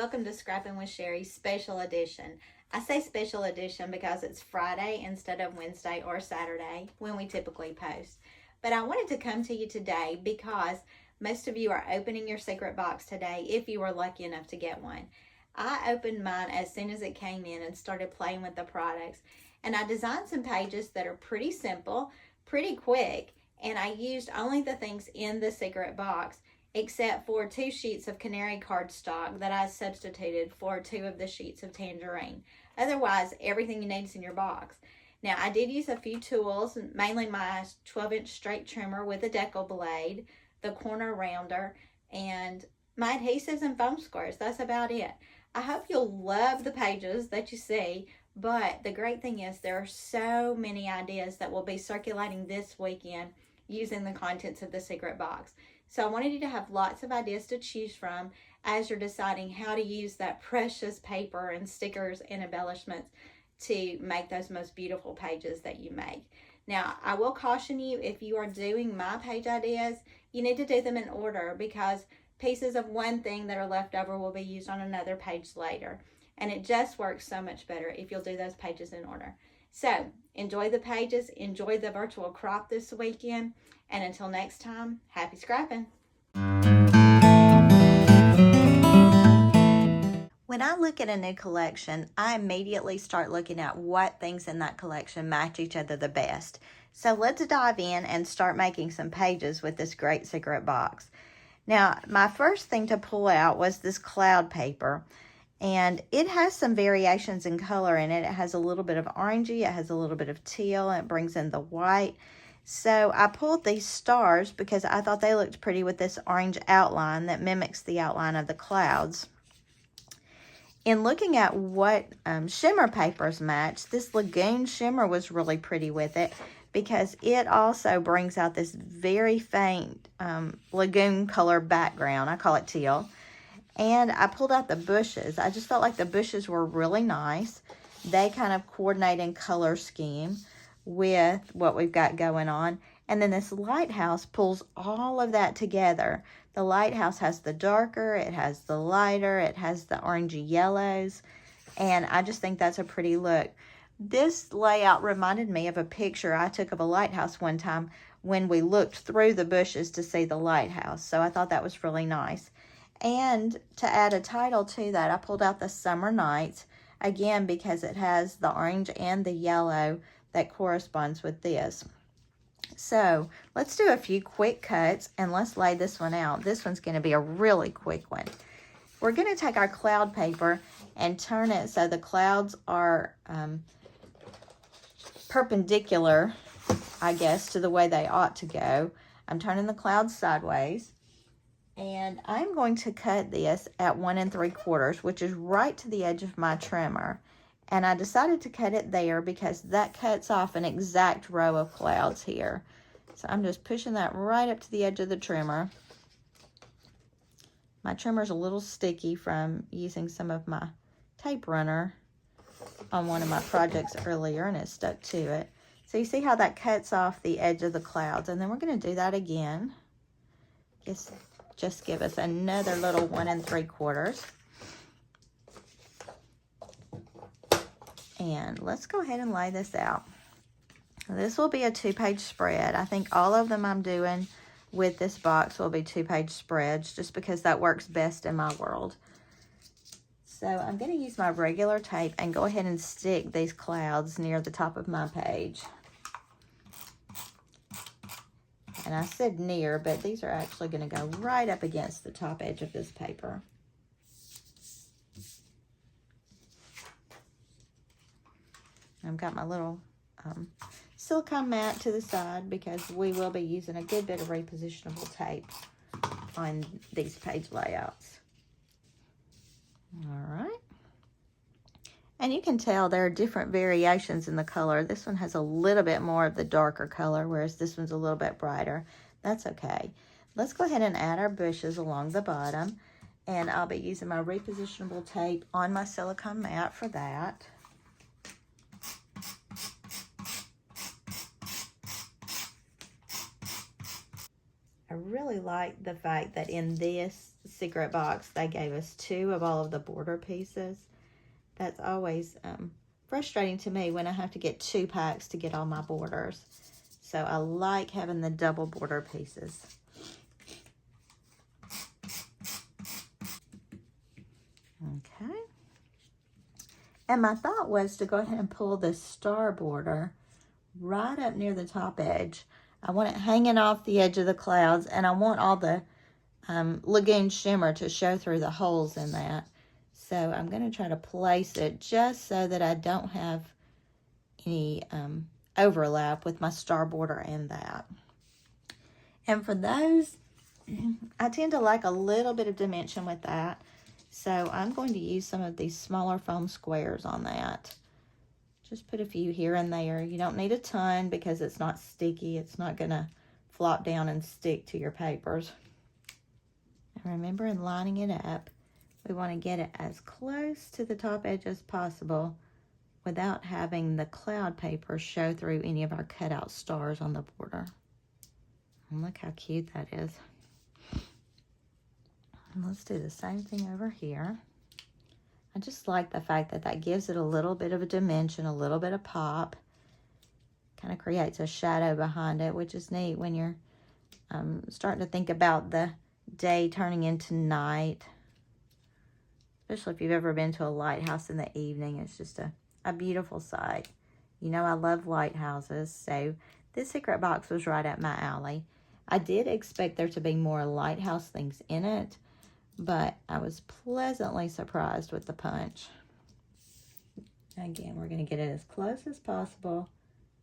Welcome to Scrappin with Sheri Special Edition. I say special edition because it's Friday instead of Wednesday or Saturday when we typically post. But I wanted to come to you today because most of you are opening your secret box today if you were lucky enough to get one. I opened mine as soon as it came in and started playing with the products. And I designed some pages that are pretty simple, pretty quick, and I used only the things in the secret box except for 2 sheets of canary cardstock that I substituted for 2 of the sheets of tangerine. Otherwise, everything you need is in your box. Now, I did use a few tools, mainly my 12-inch straight trimmer with a decal blade, the corner rounder, and my adhesives and foam squares. That's about it. I hope you'll love the pages that you see, but the great thing is there are so many ideas that will be circulating this weekend using the contents of the secret box. So I wanted you to have lots of ideas to choose from as you're deciding how to use that precious paper and stickers and embellishments to make those most beautiful pages that you make. Now, I will caution you, if you are doing my page ideas, you need to do them in order because pieces of one thing that are left over will be used on another page later. And it just works so much better if you'll do those pages in order. So, enjoy the pages, enjoy the virtual crop this weekend, and until next time, happy scrapping! When I look at a new collection, I immediately start looking at what things in that collection match each other the best. So let's dive in and start making some pages with this great secret box. Now, my first thing to pull out was this cloud paper. And it has some variations in color in it. It has a little bit of orangey, it has a little bit of teal, and it brings in the white. So I pulled these stars because I thought they looked pretty with this orange outline that mimics the outline of the clouds. In looking at what shimmer papers match, this Lagoon shimmer was really pretty with it because it also brings out this very faint lagoon color background. I call it teal. And I pulled out the bushes. I just felt like the bushes were really nice. They kind of coordinate in color scheme with what we've got going on. And then this lighthouse pulls all of that together. The lighthouse has the darker, it has the lighter, it has the orangey yellows. And I just think that's a pretty look. This layout reminded me of a picture I took of a lighthouse one time when we looked through the bushes to see the lighthouse. So I thought that was really nice. And to add a title to that, I pulled out the Summer Nights, again, because it has the orange and the yellow that corresponds with this. So let's do a few quick cuts and let's lay this one out. This one's going to be a really quick one. We're going to take our cloud paper and turn it so the clouds are perpendicular, I guess, to the way they ought to go. I'm turning the clouds sideways. And I'm going to cut this at 1 3/4, which is right to the edge of my trimmer. And I decided to cut it there because that cuts off an exact row of clouds here. So I'm just pushing that right up to the edge of the trimmer. My trimmer's a little sticky from using some of my tape runner on one of my projects earlier, and it stuck to it. So you see how that cuts off the edge of the clouds. And then we're going to do that again. Just give us another little 1 3/4. And let's go ahead and lay this out. This will be a 2-page spread. I think all of them I'm doing with this box will be 2-page spreads just because that works best in my world. So I'm going to use my regular tape and go ahead and stick these clouds near the top of my page. And I said near, but these are actually going to go right up against the top edge of this paper. I've got my little silicone mat to the side because we will be using a good bit of repositionable tape on these page layouts. All right. And you can tell there are different variations in the color. This one has a little bit more of the darker color, whereas this one's a little bit brighter. That's okay. Let's go ahead and add our bushes along the bottom. And I'll be using my repositionable tape on my silicone mat for that. I really like the fact that in this secret box, they gave us 2 of all of the border pieces. That's always frustrating to me when I have to get 2 packs to get all my borders. So I like having the double border pieces. Okay. And my thought was to go ahead and pull this star border right up near the top edge. I want it hanging off the edge of the clouds, and I want all the lagoon shimmer to show through the holes in that. So I'm going to try to place it just so that I don't have any overlap with my star border and that. And for those, I tend to like a little bit of dimension with that. So I'm going to use some of these smaller foam squares on that. Just put a few here and there. You don't need a ton because it's not sticky. It's not going to flop down and stick to your papers. And remember, in lining it up, we want to get it as close to the top edge as possible without having the cloud paper show through any of our cutout stars on the border. And look how cute that is. And let's do the same thing over here. I just like the fact that that gives it a little bit of a dimension, a little bit of pop. Kind of creates a shadow behind it, which is neat when you're starting to think about the day turning into night. Especially if you've ever been to a lighthouse in the evening. It's just a beautiful sight. You know, I love lighthouses, so this secret box was right up my alley. I did expect there to be more lighthouse things in it, but I was pleasantly surprised with the punch. Again, we're going to get it as close as possible,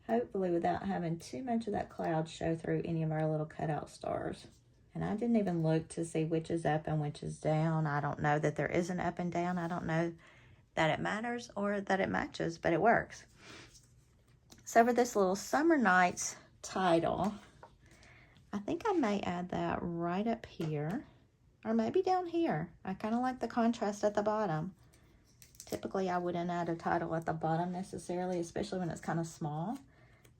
hopefully without having too much of that cloud show through any of our little cutout stars. And I didn't even look to see which is up and which is down. I don't know that there is an up and down. I don't know that it matters or that it matches, but it works. So for this little Summer Nights title, I think I may add that right up here, or maybe down here. I kind of like the contrast at the bottom. Typically, I wouldn't add a title at the bottom necessarily, especially when it's kind of small.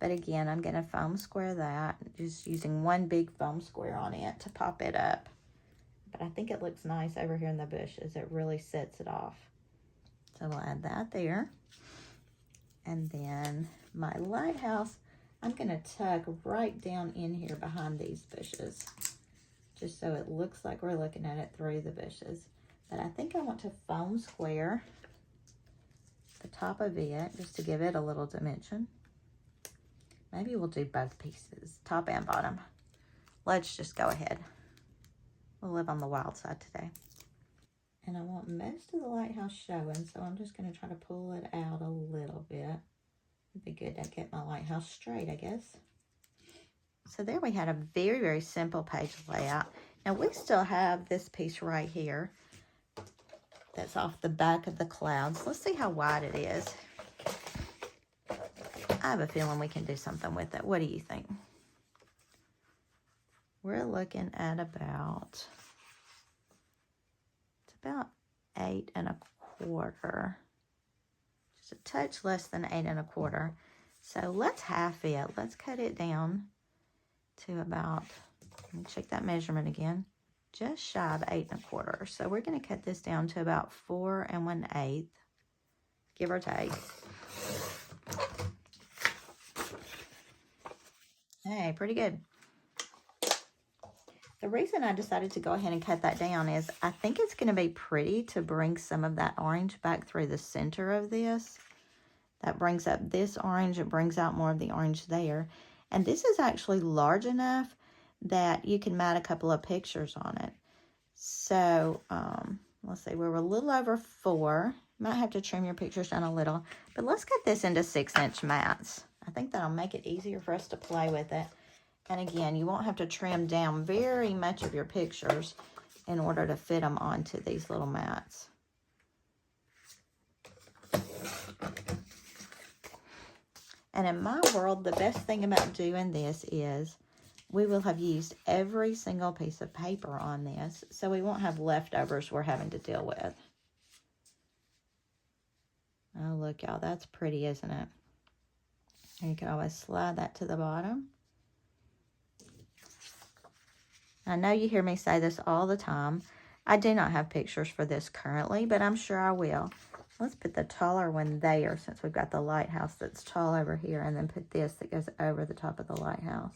But again, I'm going to foam square that, just using one big foam square on it to pop it up. But I think it looks nice over here in the bushes. It really sets it off. So we'll add that there. And then my lighthouse, I'm going to tuck right down in here behind these bushes, just so it looks like we're looking at it through the bushes. But I think I want to foam square the top of it just to give it a little dimension. Maybe we'll do both pieces, top and bottom. Let's just go ahead. We'll live on the wild side today. And I want most of the lighthouse showing, so I'm just going to try to pull it out a little bit. It'd be good to get my lighthouse straight, I guess. So there we had a very, very simple page layout. Now we still have this piece right here that's off the back of the clouds. Let's see how wide it is. I have a feeling we can do something with it. What do you think? We're looking at about 8 1/4. Just a touch less than 8 1/4. So let's half it. Let's cut it down to about, let me check that measurement again, just shy of 8 1/4. So we're going to cut this down to about 4 1/8, give or take. Hey, pretty good. The reason I decided to go ahead and cut that down is I think it's going to be pretty to bring some of that orange back through the center of this. That brings up this orange. It brings out more of the orange there. And this is actually large enough that you can mat a couple of pictures on it. So, let's see, we're a little over 4. Might have to trim your pictures down a little. But let's cut this into 6-inch mats. I think that'll make it easier for us to play with it. And again, you won't have to trim down very much of your pictures in order to fit them onto these little mats. And in my world, the best thing about doing this is we will have used every single piece of paper on this, so we won't have leftovers we're having to deal with. Oh, look, y'all, that's pretty, isn't it? And you can always slide that to the bottom. I know you hear me say this all the time. I do not have pictures for this currently, but I'm sure I will. Let's put the taller one there since we've got the lighthouse that's tall over here, and then put this that goes over the top of the lighthouse.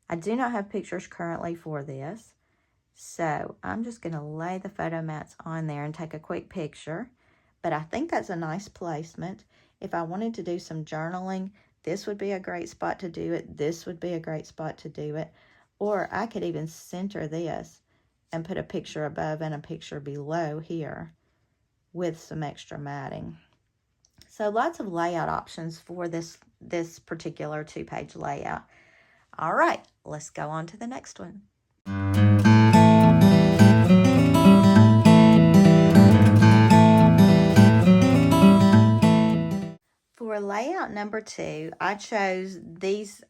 I do not have pictures currently for this, so I'm just going to lay the photo mats on there and take a quick picture. But I think that's a nice placement. If I wanted to do some journaling, this would be a great spot to do it. This would be a great spot to do it. Or I could even center this and put a picture above and a picture below here with some extra matting. So lots of layout options for this particular 2-page layout. All right, let's go on to the next one. For layout number 2, I chose these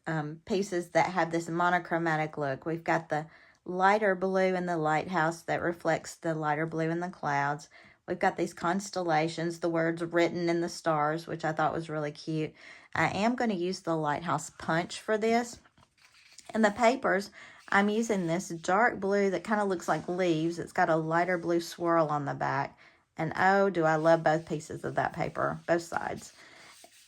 pieces that have this monochromatic look. We've got the lighter blue in the lighthouse that reflects the lighter blue in the clouds. We've got these constellations, the words written in the stars, which I thought was really cute. I am going to use the lighthouse punch for this. And the papers, I'm using this dark blue that kind of looks like leaves. It's got a lighter blue swirl on the back. And oh, do I love both pieces of that paper, both sides.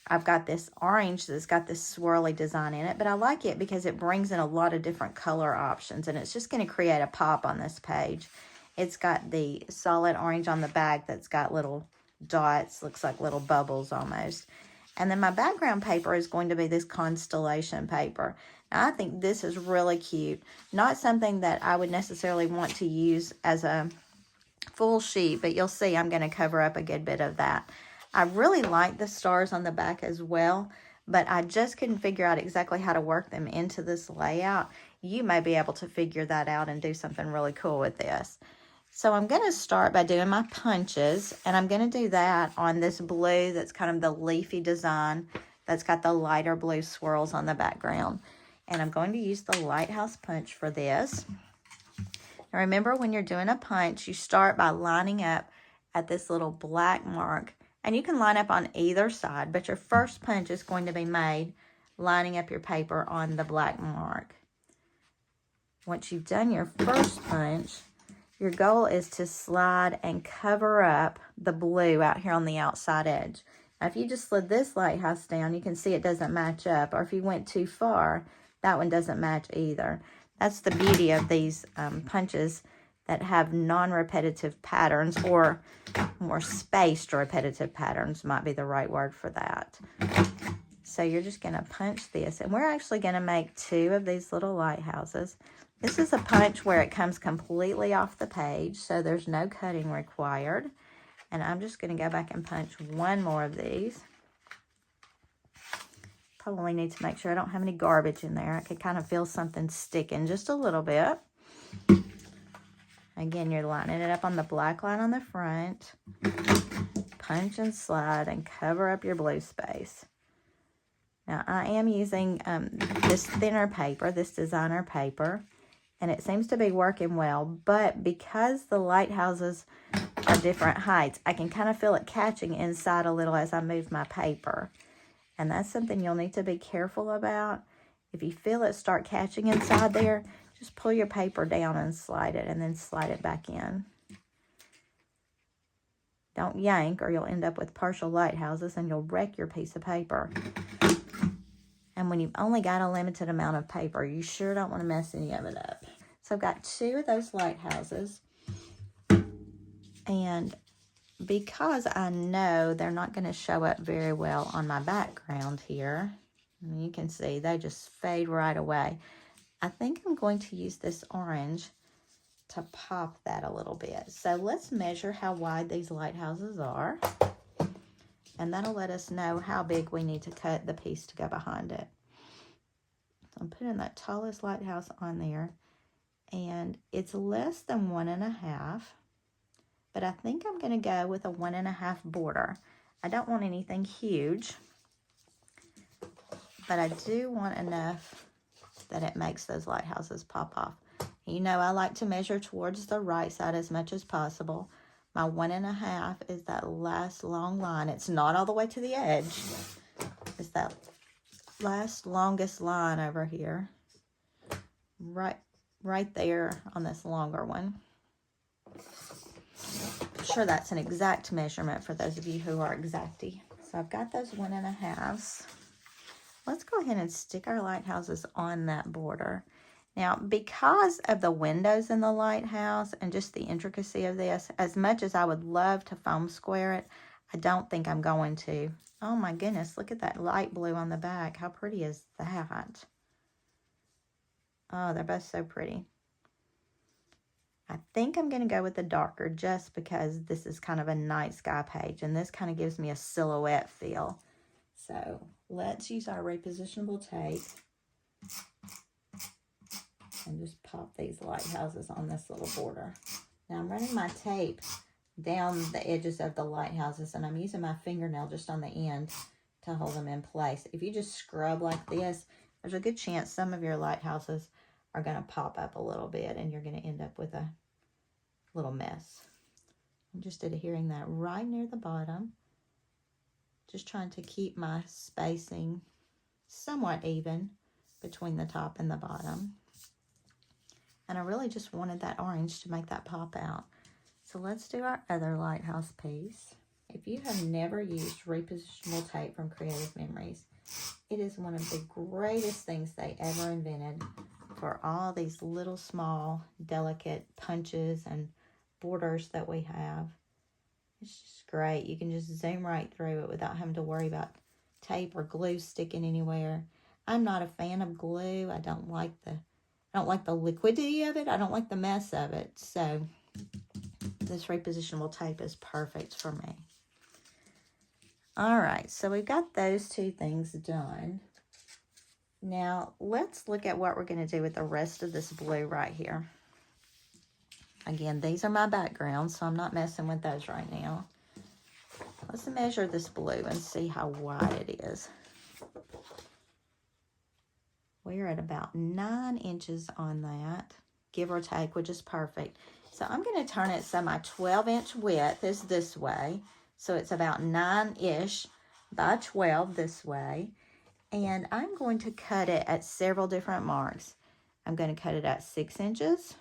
I've got this orange that's got this swirly design in it, but I like it because it brings in a lot of different color options, and it's just going to create a pop on this page. It's got the solid orange on the back that's got little dots, looks like little bubbles almost. And then my background paper is going to be this constellation paper. Now, I think this is really cute. Not something that I would necessarily want to use as a full sheet, but you'll see I'm going to cover up a good bit of that. I really like the stars on the back as well, but I just couldn't figure out exactly how to work them into this layout. You may be able to figure that out and do something really cool with this. So I'm going to start by doing my punches, and I'm going to do that on this blue that's kind of the leafy design that's got the lighter blue swirls on the background. And I'm going to use the lighthouse punch for this. Now remember, when you're doing a punch, you start by lining up at this little black mark. And you can line up on either side, but your first punch is going to be made lining up your paper on the black mark. Once you've done your first punch, your goal is to slide and cover up the blue out here on the outside edge. Now, if you just slid this lighthouse down, you can see it doesn't match up. Or if you went too far, that one doesn't match either. That's the beauty of these punches that have non-repetitive patterns, or more spaced repetitive patterns might be the right word for that. So you're just going to punch this, and we're actually going to make 2 of these little lighthouses. This is a punch where it comes completely off the page, so there's no cutting required. And I'm just going to go back and punch 1 more of these. Probably need to make sure I don't have any garbage in there. I could kind of feel something sticking just a little bit. Again, you're lining it up on the black line on the front. Punch and slide and cover up your blue space. Now, I am using this thinner paper, this designer paper, and it seems to be working well. But because the lighthouses are different heights, I can kind of feel it catching inside a little as I move my paper. And that's something you'll need to be careful about. If you feel it start catching inside there, just pull your paper down and slide it, and then slide it back in. Don't yank, or you'll end up with partial lighthouses and you'll wreck your piece of paper. And when you've only got a limited amount of paper, you sure don't want to mess any of it up. So I've got 2 of those lighthouses. And because I know they're not going to show up very well on my background here, you can see they just fade right away. I think I'm going to use this orange to pop that a little bit. So let's measure how wide these lighthouses are. And that'll let us know how big we need to cut the piece to go behind it. So I'm putting that tallest lighthouse on there. And it's less than 1.5. But I think I'm going to go with a 1.5 border. I don't want anything huge. But I do want enough that it makes those lighthouses pop off. You know, I like to measure towards the right side as much as possible. My 1.5 is that last long line. It's not all the way to the edge. It's that last longest line over here. right there on this longer one. I'm sure that's an exact measurement for those of you who are exacty. So I've got those 1.5s. Let's go ahead and stick our lighthouses on that border. Now, because of the windows in the lighthouse and just the intricacy of this, as much as I would love to foam square it, I don't think I'm going to. Oh my goodness, look at that light blue on the back. How pretty is that? Oh, they're both so pretty. I think I'm going to go with the darker just because this is kind of a night sky page, and this kind of gives me a silhouette feel. So let's use our repositionable tape and just pop these lighthouses on this little border. Now I'm running my tape down the edges of the lighthouses, and I'm using my fingernail just on the end to hold them in place. If you just scrub like this, there's a good chance some of your lighthouses are going to pop up a little bit, and you're going to end up with a little mess. I'm just adhering that right near the bottom, just trying to keep my spacing somewhat even between the top and the bottom. And I really just wanted that orange to make that pop out. So let's do our other lighthouse piece. If you have never used repositionable tape from Creative Memories, it is one of the greatest things they ever invented for all these little small delicate punches and borders that we have. It's just great. You can just zoom right through it without having to worry about tape or glue sticking anywhere. I'm not a fan of glue. I don't like the liquidity of it. I don't like the mess of it. So this repositionable tape is perfect for me. All right, so we've got those two things done. Now let's look at what we're going to do with the rest of this blue right here. Again, these are my backgrounds, so I'm not messing with those right now. Let's measure this blue and see how wide it is. We're at about 9 inches on that, give or take, which is perfect. So I'm going to turn it so my 12-inch width is this way. So it's about 9-ish by 12 this way. And I'm going to cut it at several different marks. I'm going to cut it at 6 inches,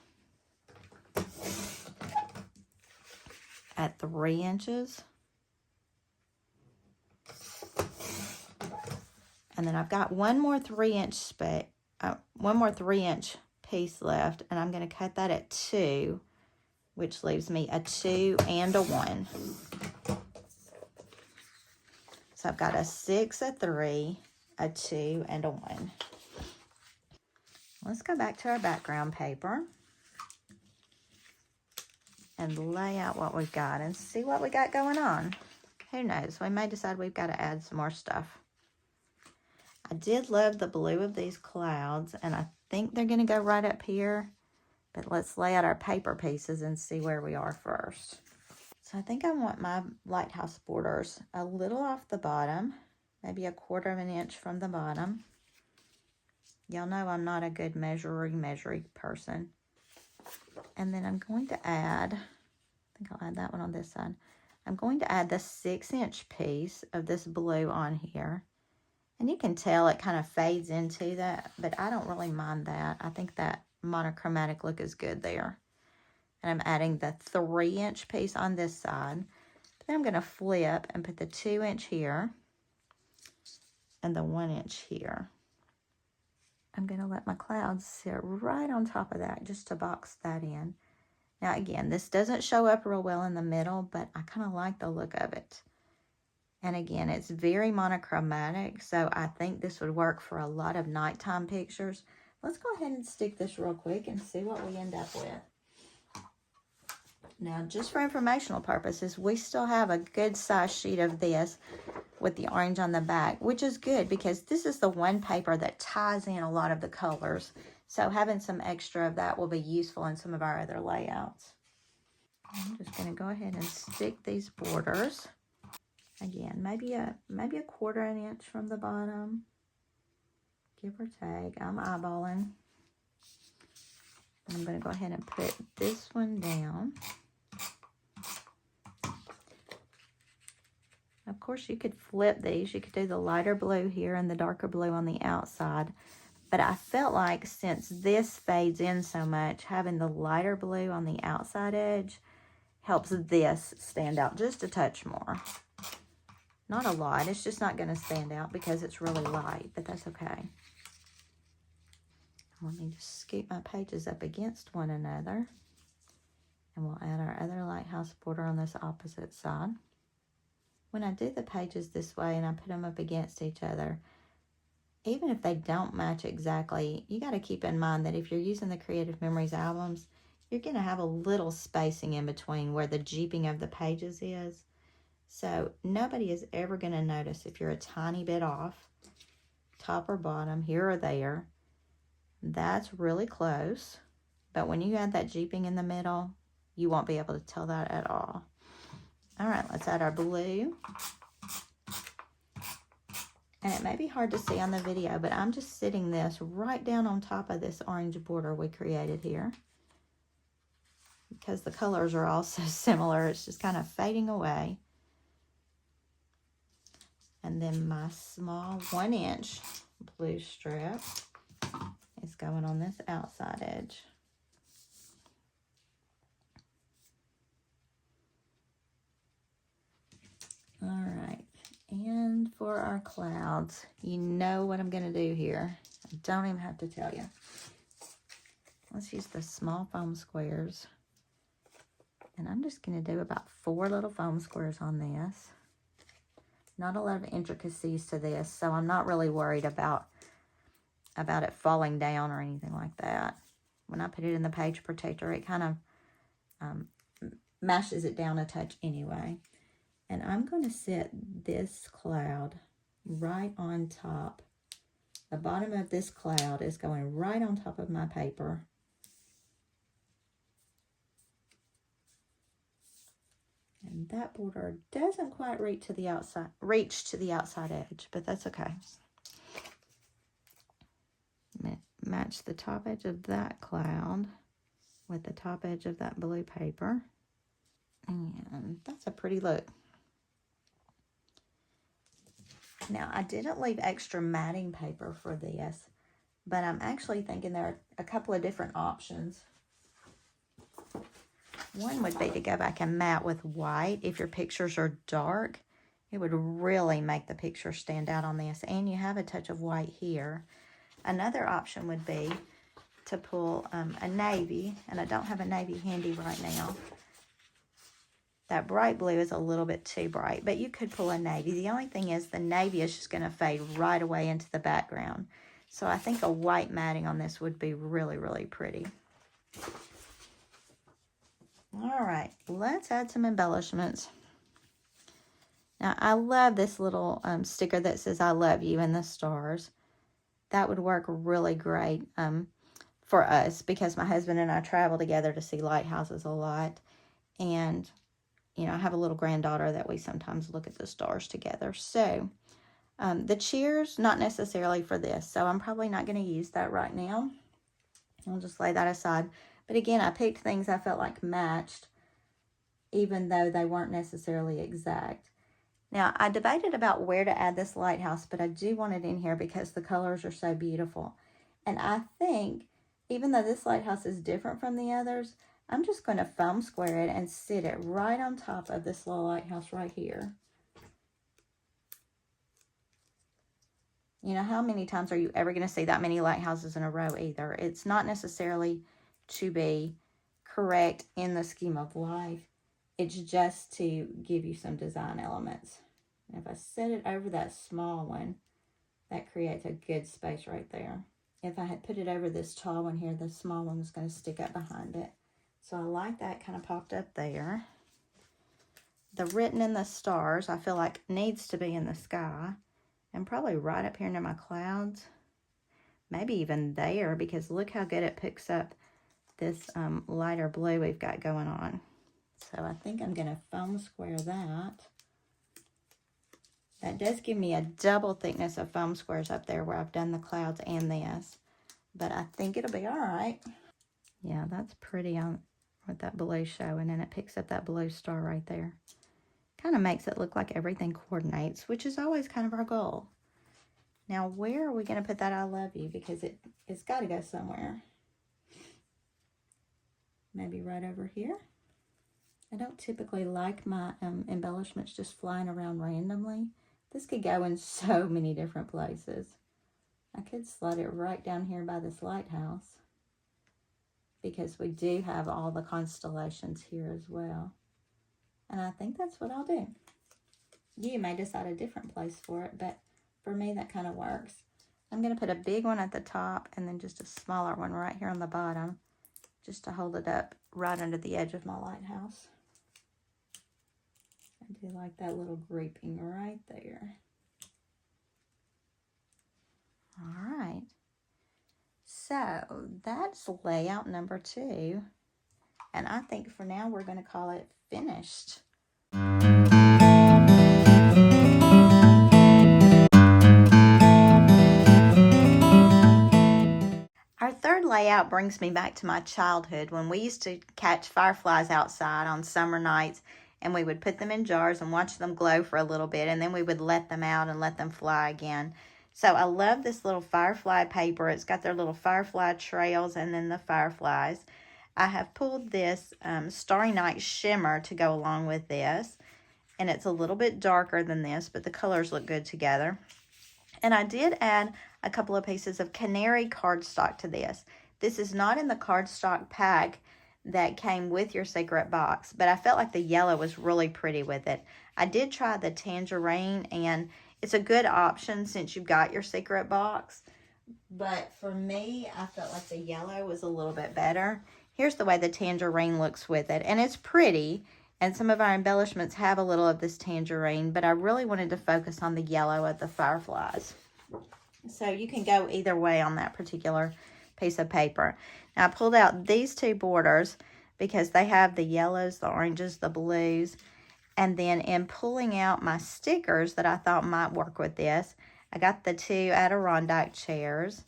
at 3 inches, and then I've got one more 3-inch piece left, and I'm going to cut that at 2, which leaves me a 2 and a 1. So I've got a 6, a 3, a 2, and a 1. Let's go back to our background paper and lay out what we've got and see what we got going on. Who knows? We may decide we've got to add some more stuff. I did love the blue of these clouds, and I think they're going to go right up here. But let's lay out our paper pieces and see where we are first. So I think I want my lighthouse borders a little off the bottom, maybe 1/4 of an inch from the bottom. Y'all know I'm not a good measuring person. And then I'm going to add, I think I'll add that one on this side. I'm going to add the 6-inch piece of this blue on here. And you can tell it kind of fades into that, but I don't really mind that. I think that monochromatic look is good there. And I'm adding the 3-inch piece on this side. Then I'm going to flip and put the 2-inch here and the 1-inch here. I'm going to let my clouds sit right on top of that just to box that in. Now again, this doesn't show up real well in the middle, but I kind of like the look of it. And again, it's very monochromatic, so I think this would work for a lot of nighttime pictures. Let's go ahead and stick this real quick and see what we end up with. Now, just for informational purposes, we still have a good size sheet of this with the orange on the back, which is good because this is the one paper that ties in a lot of the colors. So having some extra of that will be useful in some of our other layouts. I'm just going to go ahead and stick these borders. Again, maybe a 1/4 an inch from the bottom, give or take. I'm eyeballing. I'm going to go ahead and put this one down. Of course, you could flip these. You could do the lighter blue here and the darker blue on the outside. But I felt like since this fades in so much, having the lighter blue on the outside edge helps this stand out just a touch more. Not a lot. It's just not going to stand out because it's really light, but that's okay. Let me just scoop my pages up against one another. And we'll add our other lighthouse border on this opposite side. When I do the pages this way and I put them up against each other, even if they don't match exactly, you got to keep in mind that if you're using the Creative Memories albums, you're going to have a little spacing in between where the jeeping of the pages is. So nobody is ever going to notice if you're a tiny bit off, top or bottom, here or there. That's really close. But when you add that jeeping in the middle, you won't be able to tell that at all. All right, let's add our blue. And it may be hard to see on the video, but I'm just sitting this right down on top of this orange border we created here. Because the colors are all so similar, it's just kind of fading away. And then my small 1-inch blue strip is going on this outside edge. All right, and for our clouds, you know what I'm going to do here. I don't even have to tell you. Let's use the small foam squares. And I'm just going to do about 4 little foam squares on this. Not a lot of intricacies to this, so I'm not really worried about it falling down or anything like that. When I put it in the page protector, it kind of mashes it down a touch anyway. And I'm going to set this cloud right on top. The bottom of this cloud is going right on top of my paper. And that border doesn't quite reach to the outside edge, but that's okay. Match the top edge of that cloud with the top edge of that blue paper. And that's a pretty look. Now, I didn't leave extra matting paper for this, but I'm actually thinking there are a couple of different options. One would be to go back and matte with white. If your pictures are dark, it would really make the picture stand out on this. And you have a touch of white here. Another option would be to pull a navy, and I don't have a navy handy right now. That bright blue is a little bit too bright, but you could pull a navy. The only thing is the navy is just going to fade right away into the background. So I think a white matting on this would be really, really pretty. All right, let's add some embellishments. Now, I love this little sticker that says, I love you, and the stars. That would work really great for us because my husband and I travel together to see lighthouses a lot. And, you know, I have a little granddaughter that we sometimes look at the stars together. So, the cheers, not necessarily for this. So, I'm probably not going to use that right now. I'll just lay that aside. But again, I picked things I felt like matched, even though they weren't necessarily exact. Now, I debated about where to add this lighthouse, but I do want it in here because the colors are so beautiful. And I think, even though this lighthouse is different from the others, I'm just going to foam square it and sit it right on top of this little lighthouse right here. You know, how many times are you ever going to see that many lighthouses in a row either? It's not necessarily to be correct in the scheme of life. It's just to give you some design elements. And if I set it over that small one, that creates a good space right there. If I had put it over this tall one here, the small one was going to stick up behind it. So I like that kind of popped up there. The written in the stars, I feel like needs to be in the sky. And probably right up here near my clouds. Maybe even there, because look how good it picks up this lighter blue we've got going on. So I think I'm going to foam square that. That does give me a double thickness of foam squares up there where I've done the clouds and this. But I think it'll be all right. Yeah, that's pretty on with that blue showing, and it picks up that blue star right there. Kind of makes it look like everything coordinates, which is always kind of our goal. Now, where are we going to put that I love you? Because it's got to go somewhere. Maybe right over here. I don't typically like my embellishments just flying around randomly. This could go in so many different places. I could slide it right down here by this lighthouse, because we do have all the constellations here as well. And I think that's what I'll do. You may decide a different place for it, but for me, that kind of works. I'm going to put a big one at the top and then just a smaller one right here on the bottom, just to hold it up right under the edge of my lighthouse. I do like that little grouping right there. All right. So that's layout number 2. And I think for now we're going to call it finished. Our third layout brings me back to my childhood when we used to catch fireflies outside on summer nights, and we would put them in jars and watch them glow for a little bit, and then we would let them out and let them fly again. So I love this little firefly paper. It's got their little firefly trails and then the fireflies. I have pulled this Starry Night shimmer to go along with this, and it's a little bit darker than this, but the colors look good together. And I did add a couple of pieces of canary cardstock to this. This is not in the cardstock pack that came with your secret box, but I felt like the yellow was really pretty with it. I did try the tangerine, and it's a good option since you've got your secret box. But for me, I felt like the yellow was a little bit better. Here's the way the tangerine looks with it, and it's pretty. And some of our embellishments have a little of this tangerine, but I really wanted to focus on the yellow of the fireflies. So you can go either way on that particular piece of paper. Now I pulled out these 2 borders because they have the yellows, the oranges, the blues. And then in pulling out my stickers that I thought might work with this, I got the 2 Adirondack chairs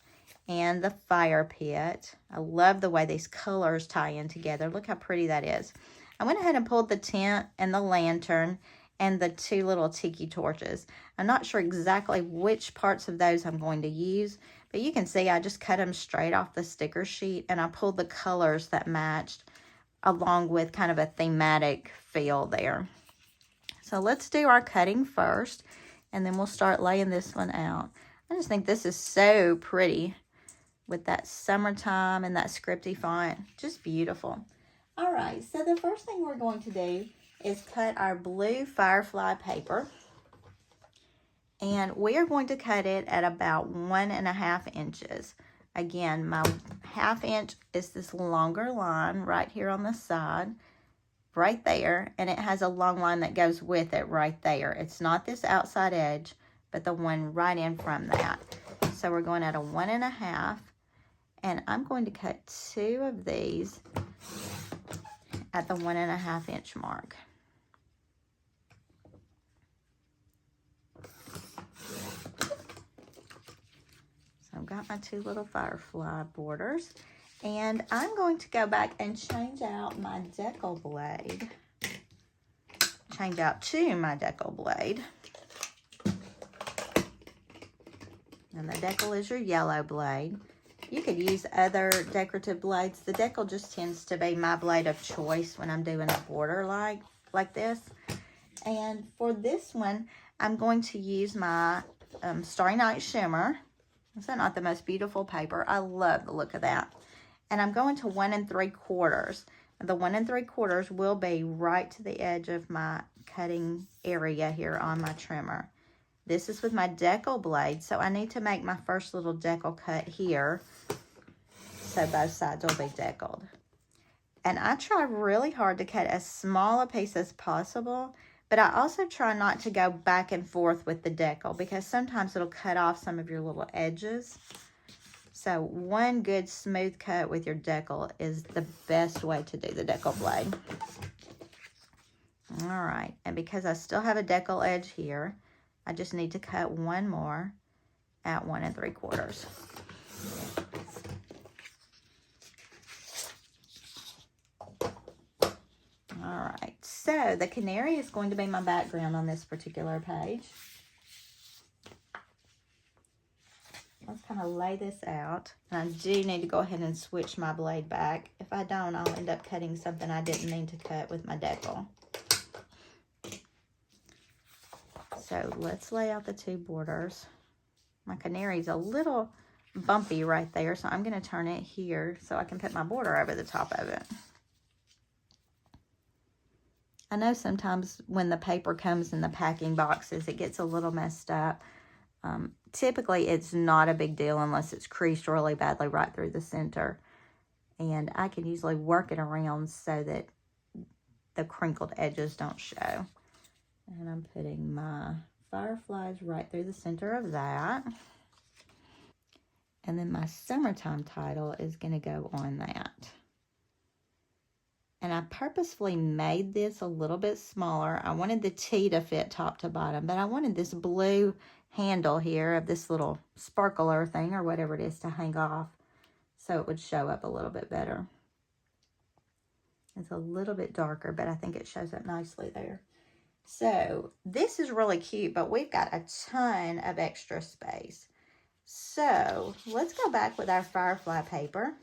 and the fire pit. I love the way these colors tie in together. Look how pretty that is. I went ahead and pulled the tent and the lantern and the 2 little tiki torches. I'm not sure exactly which parts of those I'm going to use, but you can see I just cut them straight off the sticker sheet, and I pulled the colors that matched along with kind of a thematic feel there. So let's do our cutting first, and then we'll start laying this one out. I just think this is so pretty with that summertime and that scripty font. Just beautiful. All right, so the first thing we're going to do is cut our blue firefly paper. And we are going to cut it at about 1.5 inches. Again, my 1/2 inch is this longer line right here on the side, right there. And it has a long line that goes with it right there. It's not this outside edge, but the one right in from that. So we're going at a 1.5. And I'm going to cut 2 of these at the 1.5 inch mark. So I've got my 2 little firefly borders, and I'm going to go back and change out my decal blade. Change out to my decal blade. And the decal is your yellow blade. You could use other decorative blades. The decal just tends to be my blade of choice when I'm doing a border like this. And for this one, I'm going to use my Starry Night shimmer. Is that not the most beautiful paper? I love the look of that. And I'm going to 1 3/4. The 1 3/4 will be right to the edge of my cutting area here on my trimmer. This is with my decal blade, so I need to make my first little decal cut here, so both sides will be decaled. And I try really hard to cut as small a piece as possible, but I also try not to go back and forth with the decal, because sometimes it'll cut off some of your little edges. So one good smooth cut with your decal is the best way to do the decal blade. All right, and because I still have a decal edge here, I just need to cut 1 more at 1 3/4. All right, so the canary is going to be my background on this particular page. to lay this out. And I do need to go ahead and switch my blade back. If I don't, I'll end up cutting something I didn't mean to cut with my decal. So let's lay out the two borders. My canary's a little bumpy right there, so I'm going to turn it here so I can put my border over the top of it. I know sometimes when the paper comes in the packing boxes, it gets a little messed up. Typically, it's not a big deal unless it's creased really badly right through the center. And I can usually work it around so that the crinkled edges don't show. And I'm putting my fireflies right through the center of that. And then my summertime title is going to go on that. And I purposefully made this a little bit smaller. I wanted the T to fit top to bottom, but I wanted this blue handle here of this little sparkler thing or whatever it is to hang off so it would show up a little bit better. It's a little bit darker, but I think it shows up nicely there. So this is really cute, but we've got a ton of extra space. So let's go back with our firefly paper.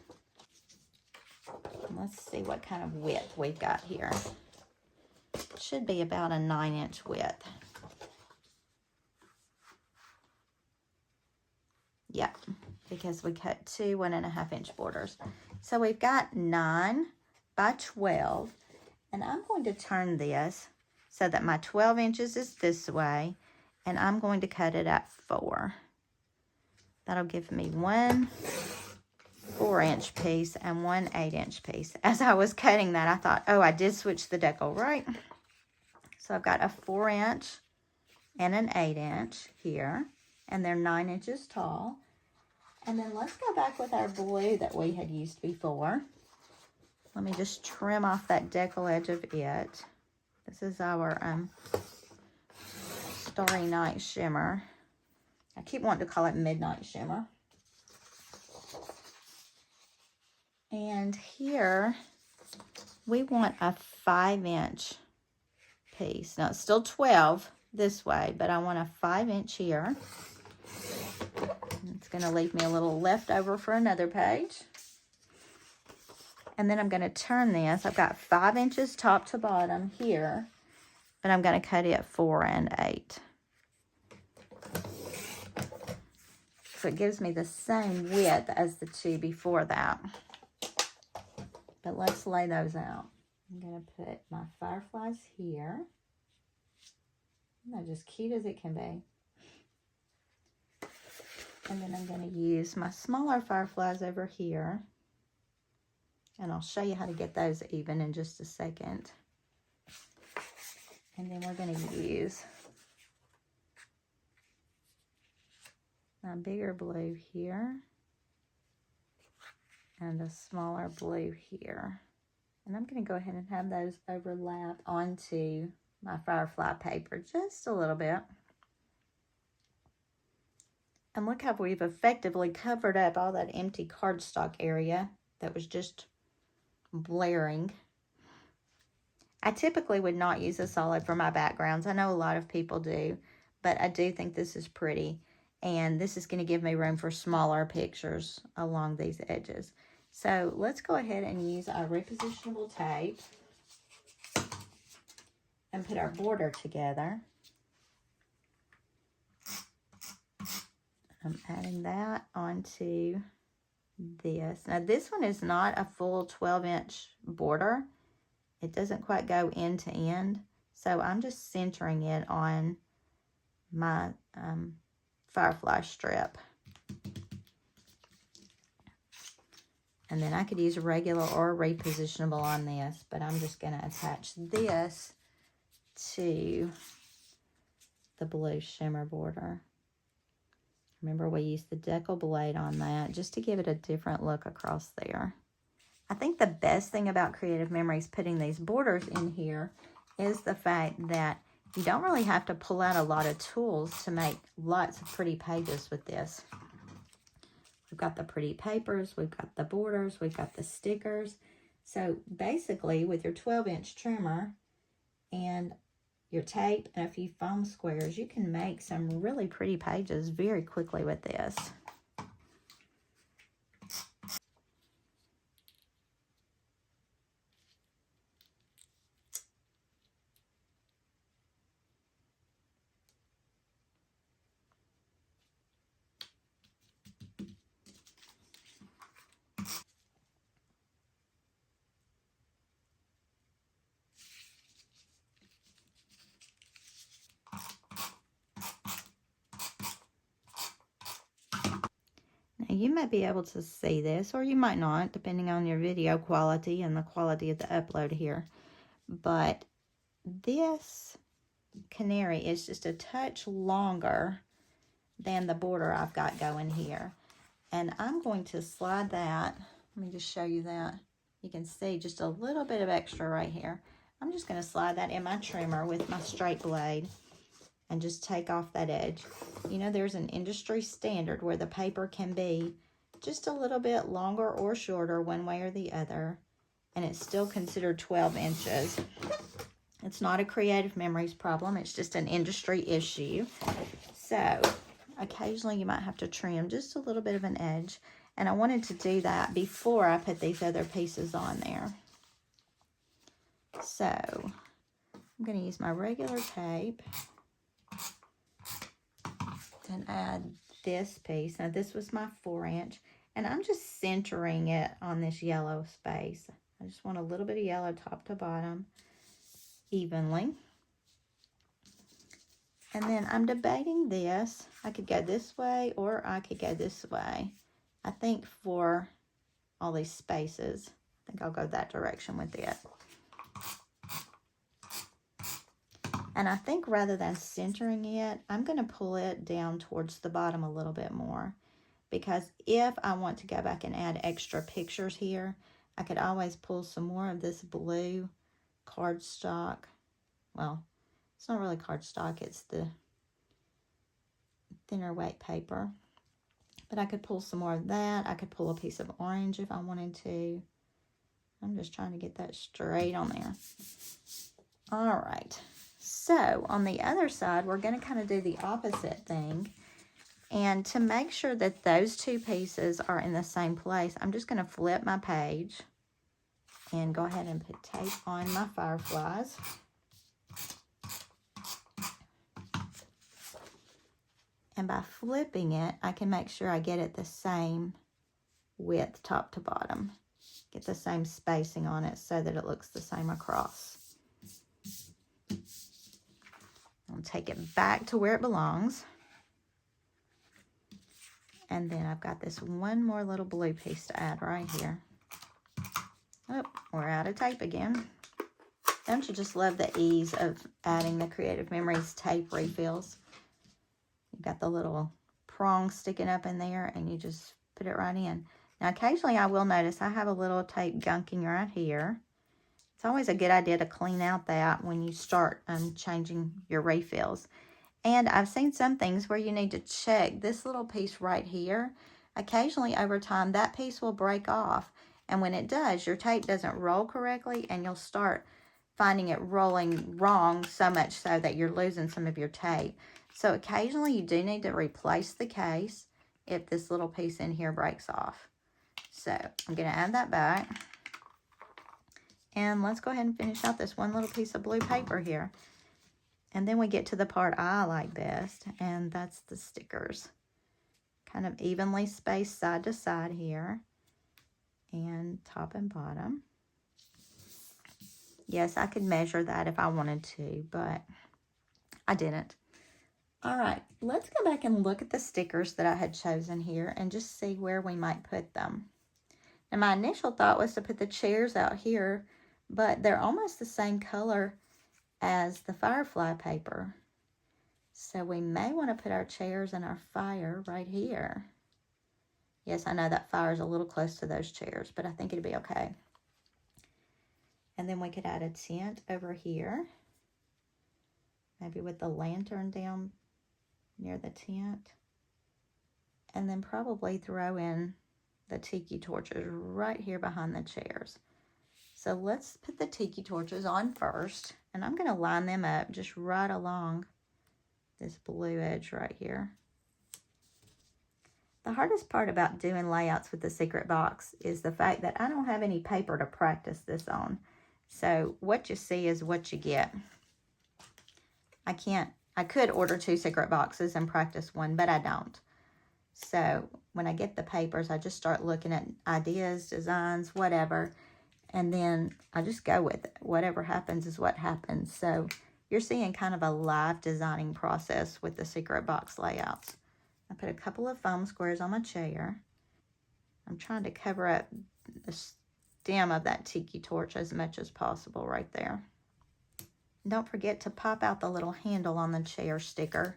Let's see what kind of width we've got here. It should be about a 9-inch width. Yep, because we cut two 1.5-inch borders. So we've got 9 by 12, and I'm going to turn this so that my 12 inches is this way, and I'm going to cut it at 4. That'll give me one 4-inch piece and one 8-inch piece. As I was cutting that, I thought, oh, I did switch the decal, right? So I've got a 4-inch and an 8-inch here, and they're 9 inches tall. And then let's go back with our blue that we had used before. Let me just trim off that decal edge of it. This is our Starry Night Shimmer. I keep wanting to call it Midnight Shimmer. And here, we want a 5-inch piece. Now, it's still 12 this way, but I want a 5-inch here. It's going to leave me a little left over for another page. And then I'm going to turn this. I've got 5 inches top to bottom here, but I'm going to cut it 4 and 8. So it gives me the same width as the two before that. But let's lay those out. I'm going to put my fireflies here. They're just cute as it can be. And then I'm going to use my smaller fireflies over here. And I'll show you how to get those even in just a second. And then we're going to use my bigger blue here and a smaller blue here. And I'm going to go ahead and have those overlap onto my firefly paper just a little bit. And look how we've effectively covered up all that empty cardstock area that was just blaring. I typically would not use a solid for my backgrounds. I know a lot of people do, but I do think this is pretty. And this is going to give me room for smaller pictures along these edges. So let's go ahead and use our repositionable tape and put our border together. I'm adding that onto this. Now this one is not a full 12-inch border. It doesn't quite go end to end. So I'm just centering it on my firefly strip. And then I could use a regular or a repositionable on this, but I'm just going to attach this to the blue shimmer border. Remember, we used the decal blade on that just to give it a different look across there. I think the best thing about Creative Memories putting these borders in here is the fact that you don't really have to pull out a lot of tools to make lots of pretty pages with this. We've got the pretty papers, we've got the borders, we've got the stickers. So basically, with your 12-inch trimmer and your tape and a few foam squares, you can make some really pretty pages very quickly with this. you might be able to see this, or you might not, depending on your video quality and the quality of the upload here. But this canary is just a touch longer than the border I've got going here. And I'm going to slide that. Let me just show you that. You can see just a little bit of extra right here. I'm just going to slide that in my trimmer with my straight blade and just take off that edge. You know, there's an industry standard where the paper can be just a little bit longer or shorter one way or the other, and it's still considered 12 inches. It's not a Creative Memories problem, it's just an industry issue. So occasionally you might have to trim just a little bit of an edge, and I wanted to do that before I put these other pieces on there. So I'm going to use my regular tape and add this piece. Now this was my 4-inch, and I'm just centering it on this yellow space. I just want a little bit of yellow top to bottom evenly. And then I'm debating this. I could go this way or I could go this way. I think for all these spaces, I think I'll go that direction with it. And I think rather than centering it, I'm going to pull it down towards the bottom a little bit more. Because if I want to go back and add extra pictures here, I could always pull some more of this blue cardstock. Well, it's not really cardstock, it's the thinner weight paper. But I could pull some more of that. I could pull a piece of orange if I wanted to. I'm just trying to get that straight on there. All right. So on the other side, we're going to kind of do the opposite thing. And to make sure that those two pieces are in the same place, I'm just going to flip my page and go ahead and put tape on my fireflies. And by flipping it, I can make sure I get it the same width top to bottom. Get the same spacing on it so that it looks the same across. I'll take it back to where it belongs. And then I've got this one more little blue piece to add right here. Oh, we're out of tape again. Don't you just love the ease of adding the Creative Memories tape refills? You've got the little prong sticking up in there, and you just put it right in. Now, occasionally I will notice I have a little tape gunking right here. It's always a good idea to clean out that when you start changing your refills. And I've seen some things where you need to check this little piece right here. Occasionally over time, that piece will break off. And when it does, your tape doesn't roll correctly, and you'll start finding it rolling wrong, so much so that you're losing some of your tape. So occasionally you do need to replace the case if this little piece in here breaks off. So I'm going to add that back. And let's go ahead and finish out this one little piece of blue paper here. And then we get to the part I like best, and that's the stickers. Kind of evenly spaced side to side here, and top and bottom. Yes, I could measure that if I wanted to, but I didn't. All right, let's go back and look at the stickers that I had chosen here and just see where we might put them. Now, my initial thought was to put the chairs out here, but they're almost the same color as the firefly paper. So we may want to put our chairs and our fire right here. Yes, I know that fire is a little close to those chairs, but I think it'd be okay. And then we could add a tent over here. Maybe with the lantern down near the tent. And then probably throw in the tiki torches right here behind the chairs. So let's put the tiki torches on first, and I'm going to line them up just right along this blue edge right here. The hardest part about doing layouts with the secret box is the fact that I don't have any paper to practice this on. So what you see is what you get. I could order 2 secret boxes and practice one, but I don't. So when I get the papers, I just start looking at ideas, designs, whatever. And then I just go with it. Whatever happens is what happens. So you're seeing kind of a live designing process with the secret box layouts. I put a couple of foam squares on my chair. I'm trying to cover up the stem of that tiki torch as much as possible right there. Don't forget to pop out the little handle on the chair sticker.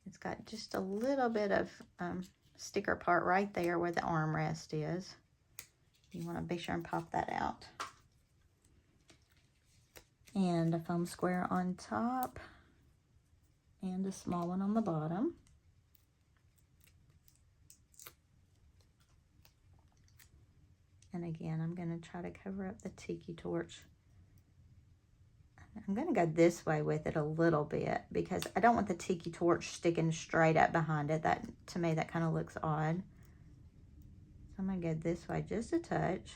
It's got just a little bit of sticker part right there where the armrest is. You want to be sure and pop that out. And a foam square on top and a small one on the bottom. And again, I'm going to try to cover up the tiki torch. I'm going to go this way with it a little bit because I don't want the tiki torch sticking straight up behind it. That, to me, that kind of looks odd. So I'm going to go this way just a touch.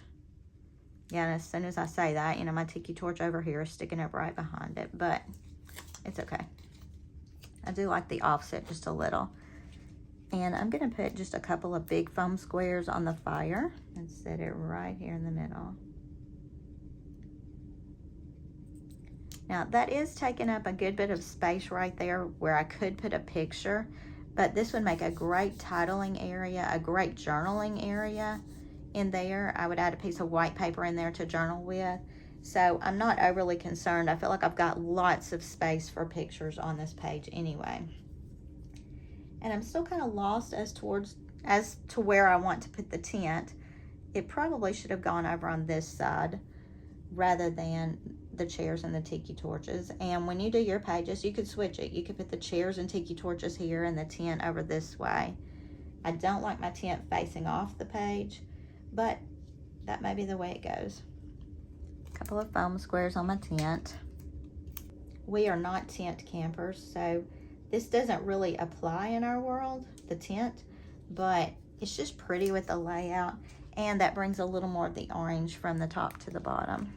Yeah, and as soon as I say that, you know, my tiki torch over here is sticking up right behind it, but it's okay. I do like the offset just a little. And I'm going to put just a couple of big foam squares on the fire and set it right here in the middle. Now, that is taking up a good bit of space right there where I could put a picture, but this would make a great titling area, a great journaling area in there. I would add a piece of white paper in there to journal with. So I'm not overly concerned. I feel like I've got lots of space for pictures on this page anyway. And I'm still kind of lost as to where I want to put the tent. It probably should have gone over on this side rather than the chairs and the tiki torches. And when you do your pages, you could switch it. You could put the chairs and tiki torches here and the tent over this way. I don't like my tent facing off the page, but that may be the way it goes. A couple of foam squares on my tent. We are not tent campers, so this doesn't really apply in our world, the tent, but it's just pretty with the layout, and that brings a little more of the orange from the top to the bottom.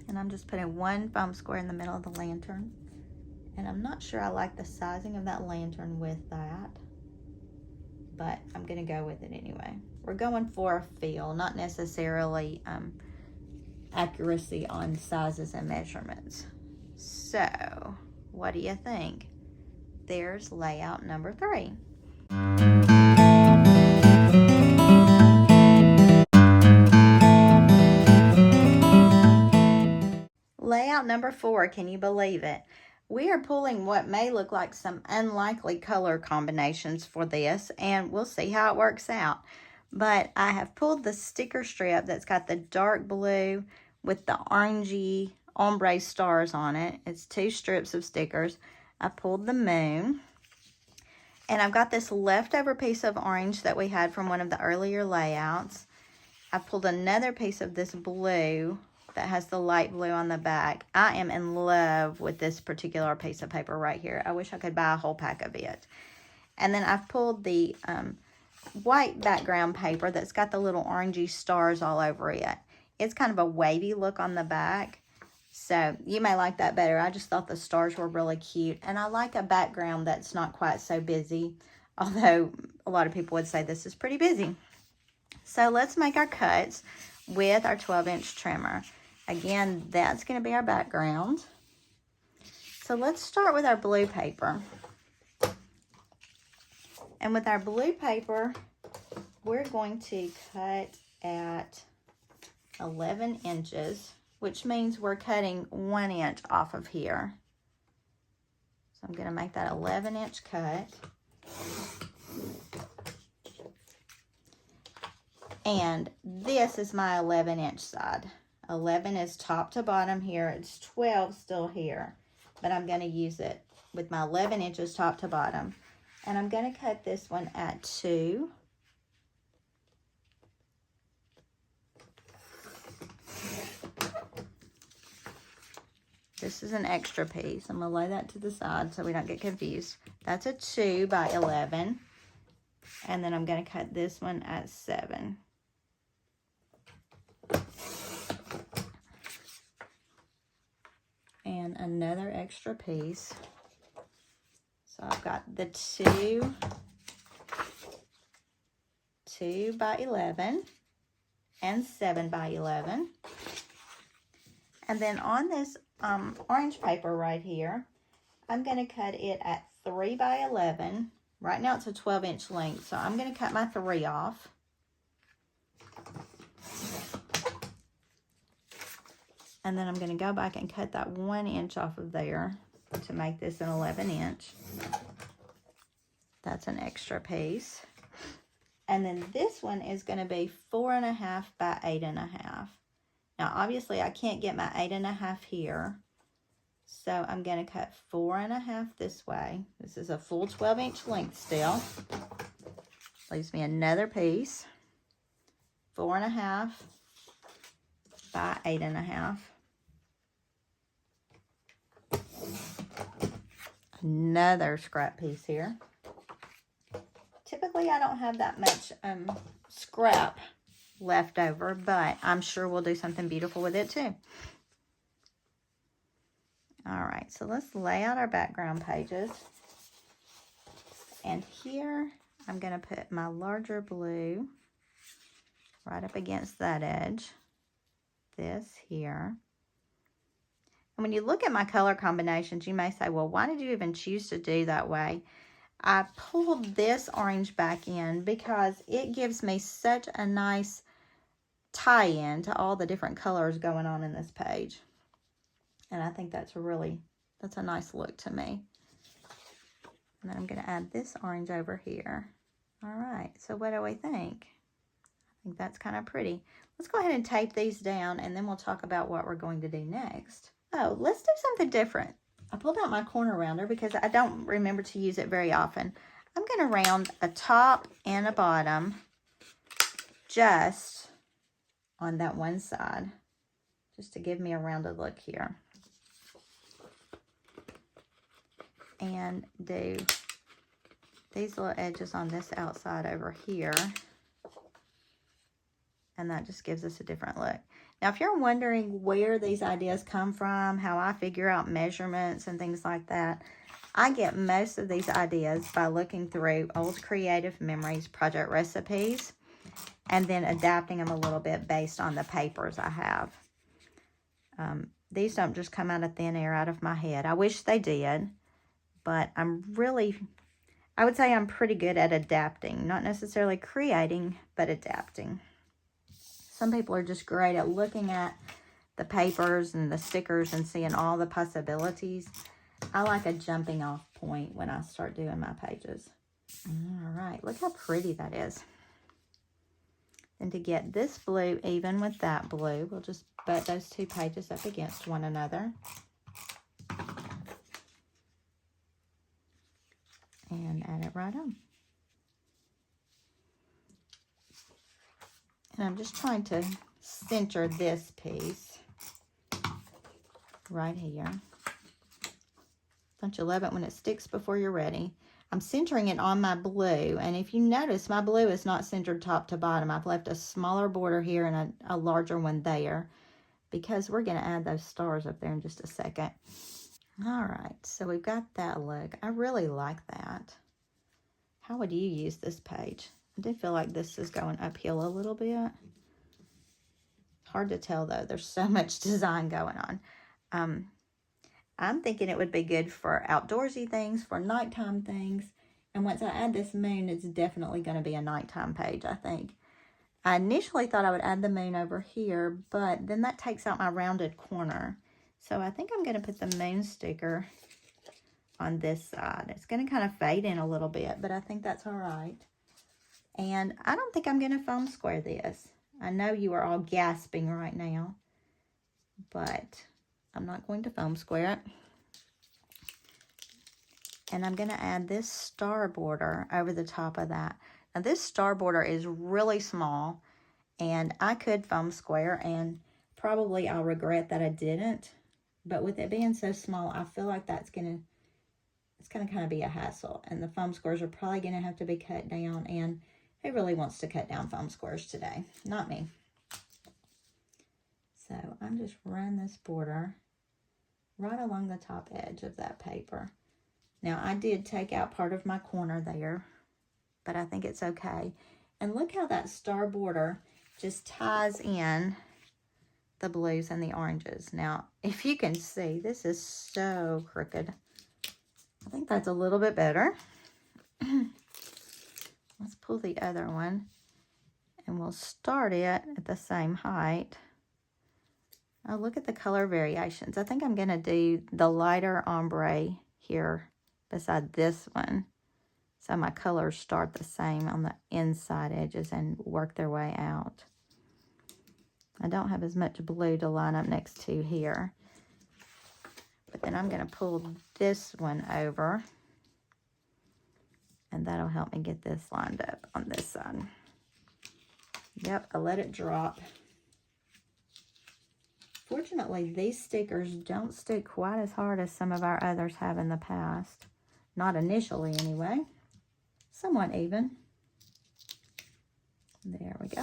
And I'm just putting one foam square in the middle of the lantern, and I'm not sure I like the sizing of that lantern with that, but I'm gonna go with it anyway. We're going for a feel, not necessarily accuracy on sizes and measurements. So, what do you think? There's layout number 3. Layout number 4, can you believe it? We are pulling what may look like some unlikely color combinations for this, and we'll see how it works out. But I have pulled the sticker strip that's got the dark blue with the orangey ombre stars on it. It's 2 strips of stickers. I pulled the moon. And I've got this leftover piece of orange that we had from one of the earlier layouts. I pulled another piece of this blue that has the light blue on the back. I am in love with this particular piece of paper right here. I wish I could buy a whole pack of it. And then I've pulled the white background paper that's got the little orangey stars all over it. It's kind of a wavy look on the back, so you may like that better. I just thought the stars were really cute, and I like a background that's not quite so busy, although a lot of people would say this is pretty busy. So let's make our cuts with our 12-inch trimmer. Again, that's going to be our background. So let's start with our blue paper. And with our blue paper, we're going to cut at 11 inches, which means we're cutting 1 inch off of here. So I'm going to make that 11-inch cut. And this is my 11-inch side. 11 is top to bottom here. It's 12 still here, but I'm going to use it with my 11 inches top to bottom. And I'm going to cut this one at 2. This is an extra piece. I'm going to lay that to the side so we don't get confused. That's a 2 by 11. And then I'm going to cut this one at 7. And another extra piece. So I've got the 2 by 11 and 7 by 11. And then on this orange paper right here, I'm going to cut it at 3 by 11 Right now it's a 12-inch length, so I'm going to cut my 3 off. And then I'm going to go back and cut that 1 inch off of there to make this an 11-inch. That's an extra piece. And then this one is going to be 4.5 by 8.5. Now, obviously, I can't get my 8.5 here. So I'm going to cut 4.5 this way. This is a full 12-inch length still. Leaves me another piece. 4.5 by 8.5. Another scrap piece here. Typically, I don't have that much scrap left over, but I'm sure we'll do something beautiful with it too. All right, so let's lay out our background pages. And here, I'm going to put my larger blue right up against that edge. This here. And when you look at my color combinations, you may say, well, why did you even choose to do that way? I pulled this orange back in because it gives me such a nice tie-in to all the different colors going on in this page. And I think that's a nice look to me. And then I'm going to add this orange over here. All right, so what do we think? I think that's kind of pretty. Let's go ahead and tape these down, and then we'll talk about what we're going to do next. Oh, let's do something different. I pulled out my corner rounder because I don't remember to use it very often. I'm going to round a top and a bottom just on that one side, just to give me a rounded look here. And do these little edges on this outside over here. And that just gives us a different look. Now, if you're wondering where these ideas come from, how I figure out measurements and things like that, I get most of these ideas by looking through old creative memories project recipes and then adapting them a little bit based on the papers I have. These don't just come out of thin air out of my head. I wish they did, but I would say I'm pretty good at adapting, not necessarily creating, but adapting. Some people are just great at looking at the papers and the stickers and seeing all the possibilities. I like a jumping off point when I start doing my pages. All right, look how pretty that is. And to get this blue even with that blue, we'll just butt those two pages up against one another. And add it right on. And I'm just trying to center this piece right here. Don't you love it when it sticks before you're ready? I'm centering it on my blue, and if you notice, my blue is not centered top to bottom. I've left a smaller border here and a larger one there because we're going to add those stars up there in just a second. All right, so we've got that look. I really like that. How would you use this page? I do feel like this is going uphill a little bit. Hard to tell, though. There's so much design going on. I'm thinking it would be good for outdoorsy things, for nighttime things. And once I add this moon, it's definitely going to be a nighttime page, I think. I initially thought I would add the moon over here, but then that takes out my rounded corner. So I think I'm going to put the moon sticker on this side. It's going to kind of fade in a little bit, but I think that's all right. And I don't think I'm going to foam square this. I know you are all gasping right now, but I'm not going to foam square it. And I'm going to add this star border over the top of that. Now this star border is really small, and I could foam square, and probably I'll regret that I didn't. But with it being so small, I feel like it's going to kind of be a hassle. And the foam squares are probably going to have to be cut down, and who really wants to cut down foam squares today? Not me. So I'm just running this border right along the top edge of that paper. Now I did take out part of my corner there, but I think it's okay. And look how that star border just ties in the blues and the oranges. Now, if you can see, this is so crooked. I think that's a little bit better. Let's pull the other one, and we'll start it at the same height. Oh, look at the color variations. I think I'm going to do the lighter ombre here beside this one. So my colors start the same on the inside edges and work their way out. I don't have as much blue to line up next to here. But then I'm going to pull this one over. And that'll help me get this lined up on this side. Yep, I let it drop. Fortunately, these stickers don't stick quite as hard as some of our others have in the past. Not initially, anyway. Somewhat even. There we go.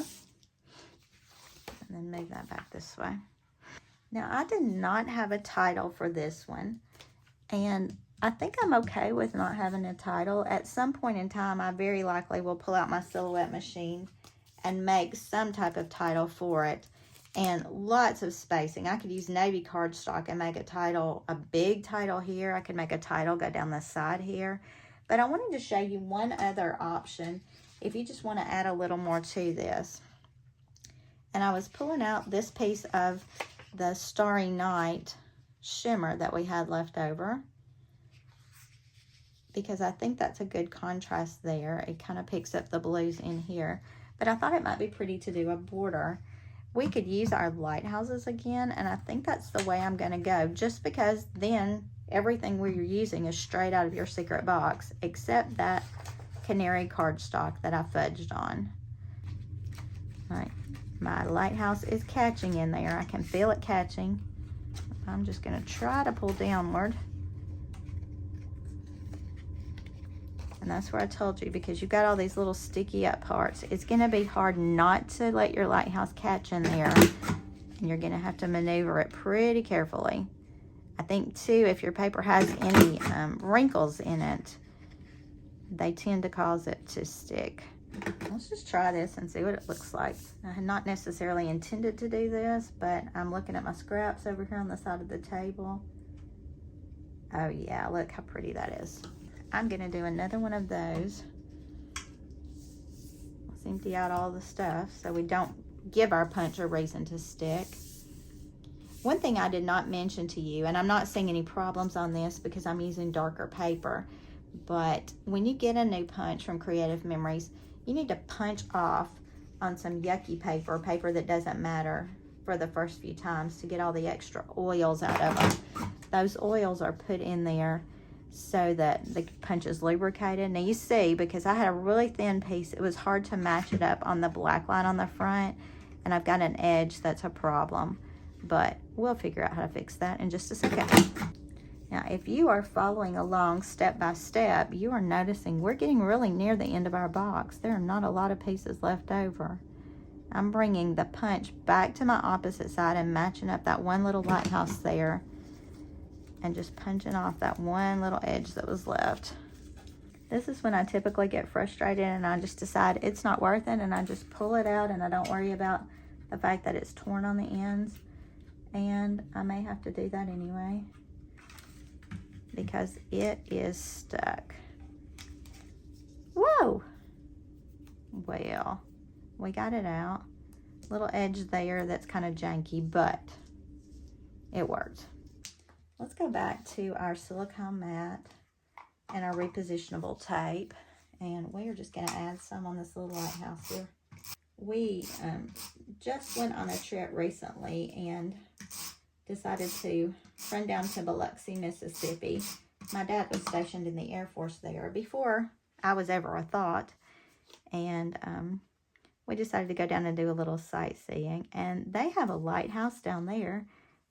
And then move that back this way. Now, I did not have a title for this one. And I think I'm okay with not having a title. At some point in time, I very likely will pull out my silhouette machine and make some type of title for it. And lots of spacing. I could use navy cardstock and make a title, a big title here. I could make a title go down the side here. But I wanted to show you one other option if you just want to add a little more to this. And I was pulling out this piece of the Starry Night shimmer that we had left over, because I think that's a good contrast there. It kind of picks up the blues in here. But I thought it might be pretty to do a border. We could use our lighthouses again, and I think that's the way I'm going to go, just because then everything we're using is straight out of your secret box, except that canary cardstock that I fudged on. All right, my lighthouse is catching in there. I can feel it catching. I'm just going to try to pull downward. And that's where I told you, because you've got all these little sticky up parts, it's going to be hard not to let your lighthouse catch in there. And you're going to have to maneuver it pretty carefully. I think, too, if your paper has any wrinkles in it, they tend to cause it to stick. Let's just try this and see what it looks like. I had not necessarily intended to do this, but I'm looking at my scraps over here on the side of the table. Oh, yeah, look how pretty that is. I'm going to do another one of those. Let's empty out all the stuff so we don't give our punch a reason to stick. One thing I did not mention to you, and I'm not seeing any problems on this because I'm using darker paper, but when you get a new punch from Creative Memories, you need to punch off on some yucky paper that doesn't matter for the first few times to get all the extra oils out of them. Those oils are put in there so that the punch is lubricated. Now you see, because I had a really thin piece, it was hard to match it up on the black line on the front, and I've got an edge that's a problem, but we'll figure out how to fix that in just a second. Now, if you are following along step by step, you are noticing we're getting really near the end of our box. There are not a lot of pieces left over. I'm bringing the punch back to my opposite side and matching up that one little lighthouse there, and just punching off that one little edge that was left. This is when I typically get frustrated and I just decide it's not worth it, and I just pull it out and I don't worry about the fact that it's torn on the ends. And I may have to do that anyway because it is stuck. Whoa! Well, we got it out. Little edge there that's kind of janky, but it worked. Let's go back to our silicone mat and our repositionable tape, and we are just going to add some on this little lighthouse here. We just went on a trip recently and decided to run down to Biloxi, Mississippi. My dad was stationed in the Air Force there before I was ever a thought, and we decided to go down and do a little sightseeing, and they have a lighthouse down there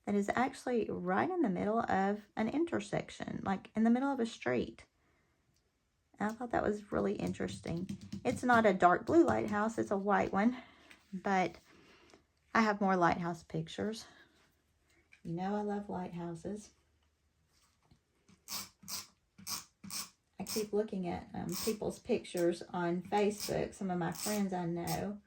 that is actually right in the middle of an intersection, like in the middle of a street. And I thought that was really interesting. It's not a dark blue lighthouse, it's a white one, but I have more lighthouse pictures. You know I love lighthouses. I keep looking at people's pictures on Facebook, some of my friends I know.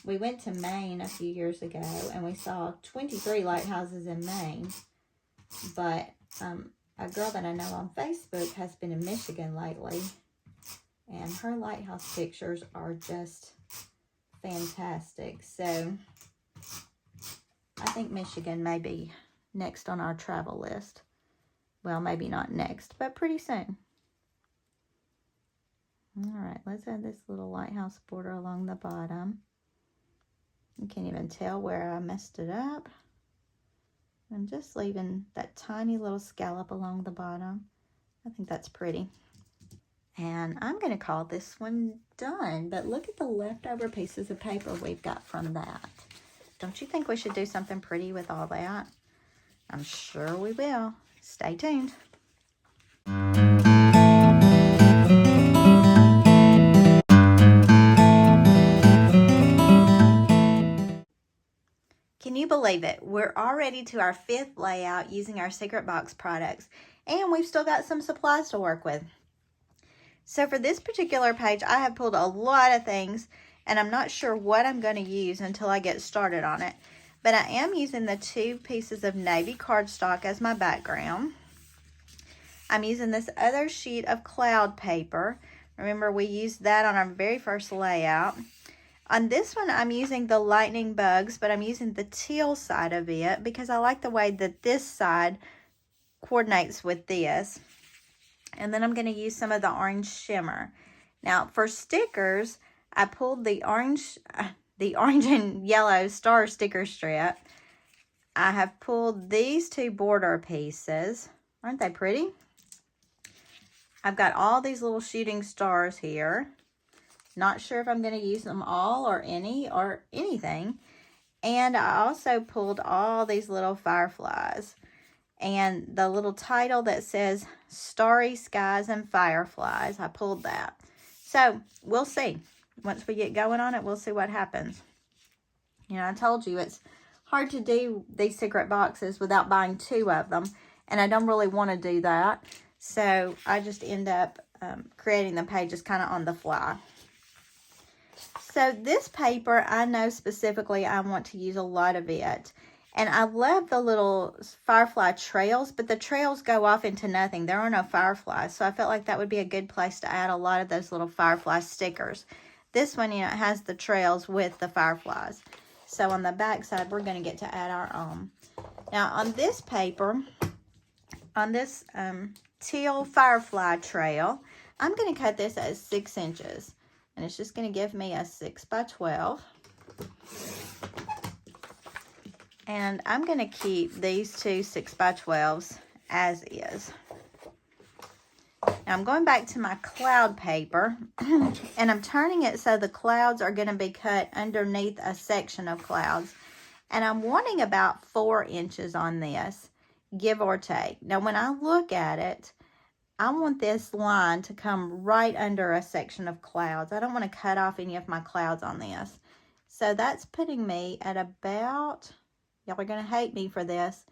We went to Maine a few years ago, and we saw 23 lighthouses in Maine. But a girl that I know on Facebook has been in Michigan lately. And her lighthouse pictures are just fantastic. So I think Michigan may be next on our travel list. Well, maybe not next, but pretty soon. All right, let's add this little lighthouse border along the bottom. You can't even tell where I messed it up. I'm just leaving that tiny little scallop along the bottom. I think that's pretty. And I'm going to call this one done. But look at the leftover pieces of paper we've got from that. Don't you think we should do something pretty with all that? I'm sure we will. Stay tuned. Can you believe it? We're already to our 5th layout using our Secret Box products, and we've still got some supplies to work with. So for this particular page, I have pulled a lot of things, and I'm not sure what I'm going to use until I get started on it. But I am using the 2 pieces of navy cardstock as my background. I'm using this other sheet of cloud paper. Remember, we used that on our very first layout. On this one, I'm using the lightning bugs, but I'm using the teal side of it because I like the way that this side coordinates with this. And then I'm going to use some of the orange shimmer. Now, for stickers, I pulled the orange and yellow star sticker strip. I have pulled these 2 border pieces. Aren't they pretty? I've got all these little shooting stars here. Not sure if I'm going to use them all or anything. And I also pulled all these little fireflies. And the little title that says Starry Skies and Fireflies, I pulled that. So, we'll see. Once we get going on it, we'll see what happens. You know, I told you it's hard to do these secret boxes without buying 2 of them. And I don't really want to do that. So, I just end up creating the pages kind of on the fly. So this paper, I know specifically I want to use a lot of it. And I love the little firefly trails, but the trails go off into nothing. There are no fireflies. So I felt like that would be a good place to add a lot of those little firefly stickers. This one, you know, it has the trails with the fireflies. So on the back side, we're going to get to add our own. Now on this paper, on this teal firefly trail, I'm going to cut this at 6 inches. And it's just going to give me a 6 by 12. And I'm going to keep these 2 6 by 12s as is. Now I'm going back to my cloud paper. And I'm turning it so the clouds are going to be cut underneath a section of clouds. And I'm wanting about 4 inches on this, give or take. Now when I look at it, I want this line to come right under a section of clouds. I don't want to cut off any of my clouds on this. So that's putting me at about, y'all are going to hate me for this,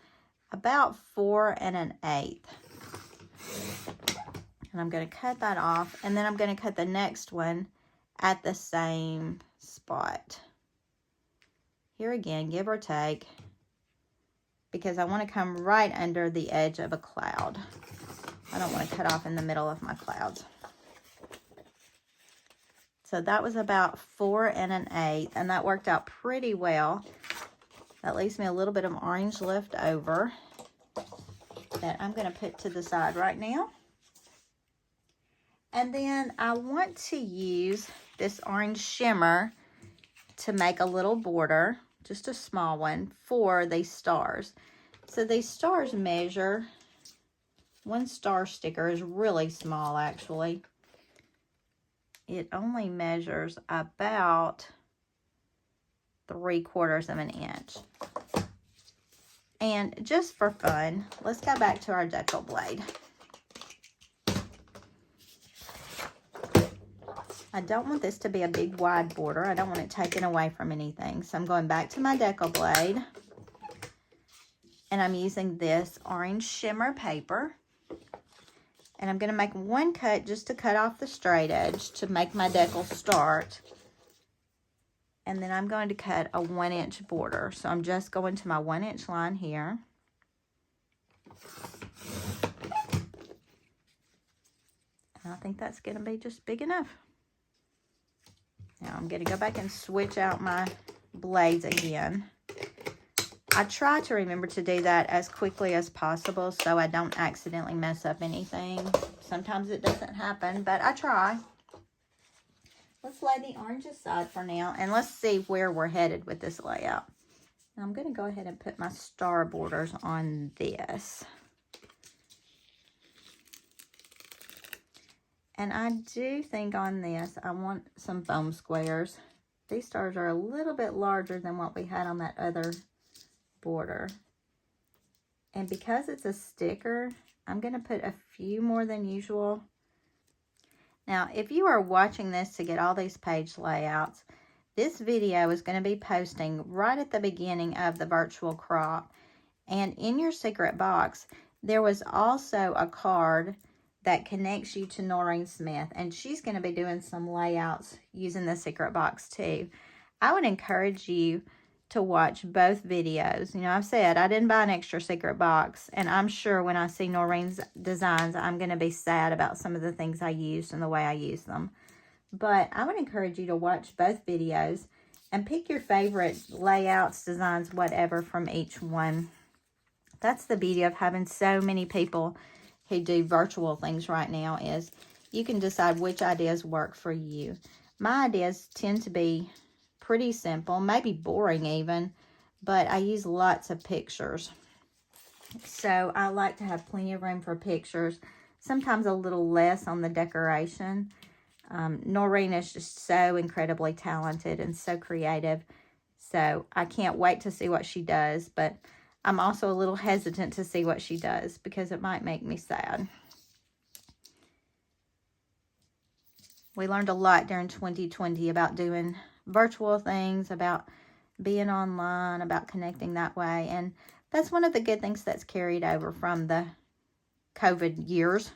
about 4 1/8. And I'm going to cut that off. And then I'm going to cut the next one at the same spot. Here again, give or take, because I want to come right under the edge of a cloud. I don't want to cut off in the middle of my clouds. So that was about 4 1/8, and that worked out pretty well. That leaves me a little bit of orange left over that I'm going to put to the side right now. And then I want to use this orange shimmer to make a little border, just a small one, for these stars. So these stars measure, one star sticker is really small actually. It only measures about 3/4 of an inch. And just for fun, let's go back to our decal blade. I don't want this to be a big wide border. I don't want it taken away from anything. So I'm going back to my decal blade. And I'm using this orange shimmer paper. And I'm going to make one cut just to cut off the straight edge to make my decal start. And then I'm going to cut a 1-inch border. So I'm just going to my 1-inch line here. I think that's going to be just big enough. Now I'm going to go back and switch out my blades again. I try to remember to do that as quickly as possible so I don't accidentally mess up anything. Sometimes it doesn't happen, but I try. Let's lay the orange aside for now, and let's see where we're headed with this layout. Now I'm going to go ahead and put my star borders on this. And I do think on this, I want some foam squares. These stars are a little bit larger than what we had on that other border. And because it's a sticker, I'm going to put a few more than usual. Now, if you are watching this to get all these page layouts, this video is going to be posting right at the beginning of the virtual crop. And in your secret box, there was also a card that connects you to Noreen Smith, and she's going to be doing some layouts using the secret box too. I would encourage you to watch both videos. You know, I've said I didn't buy an extra secret box, and I'm sure when I see Noreen's designs, I'm going to be sad about some of the things I used and the way I used them. But I would encourage you to watch both videos and pick your favorite layouts, designs, whatever from each one. That's the beauty of having so many people who do virtual things right now, is you can decide which ideas work for you. My ideas tend to be pretty simple, maybe boring even, but I use lots of pictures. So I like to have plenty of room for pictures, sometimes a little less on the decoration. Noreen is just so incredibly talented and so creative, so I can't wait to see what she does, but I'm also a little hesitant to see what she does because it might make me sad. We learned a lot during 2020 about doing virtual things, about being online, about connecting that way. And that's one of the good things that's carried over from the COVID years,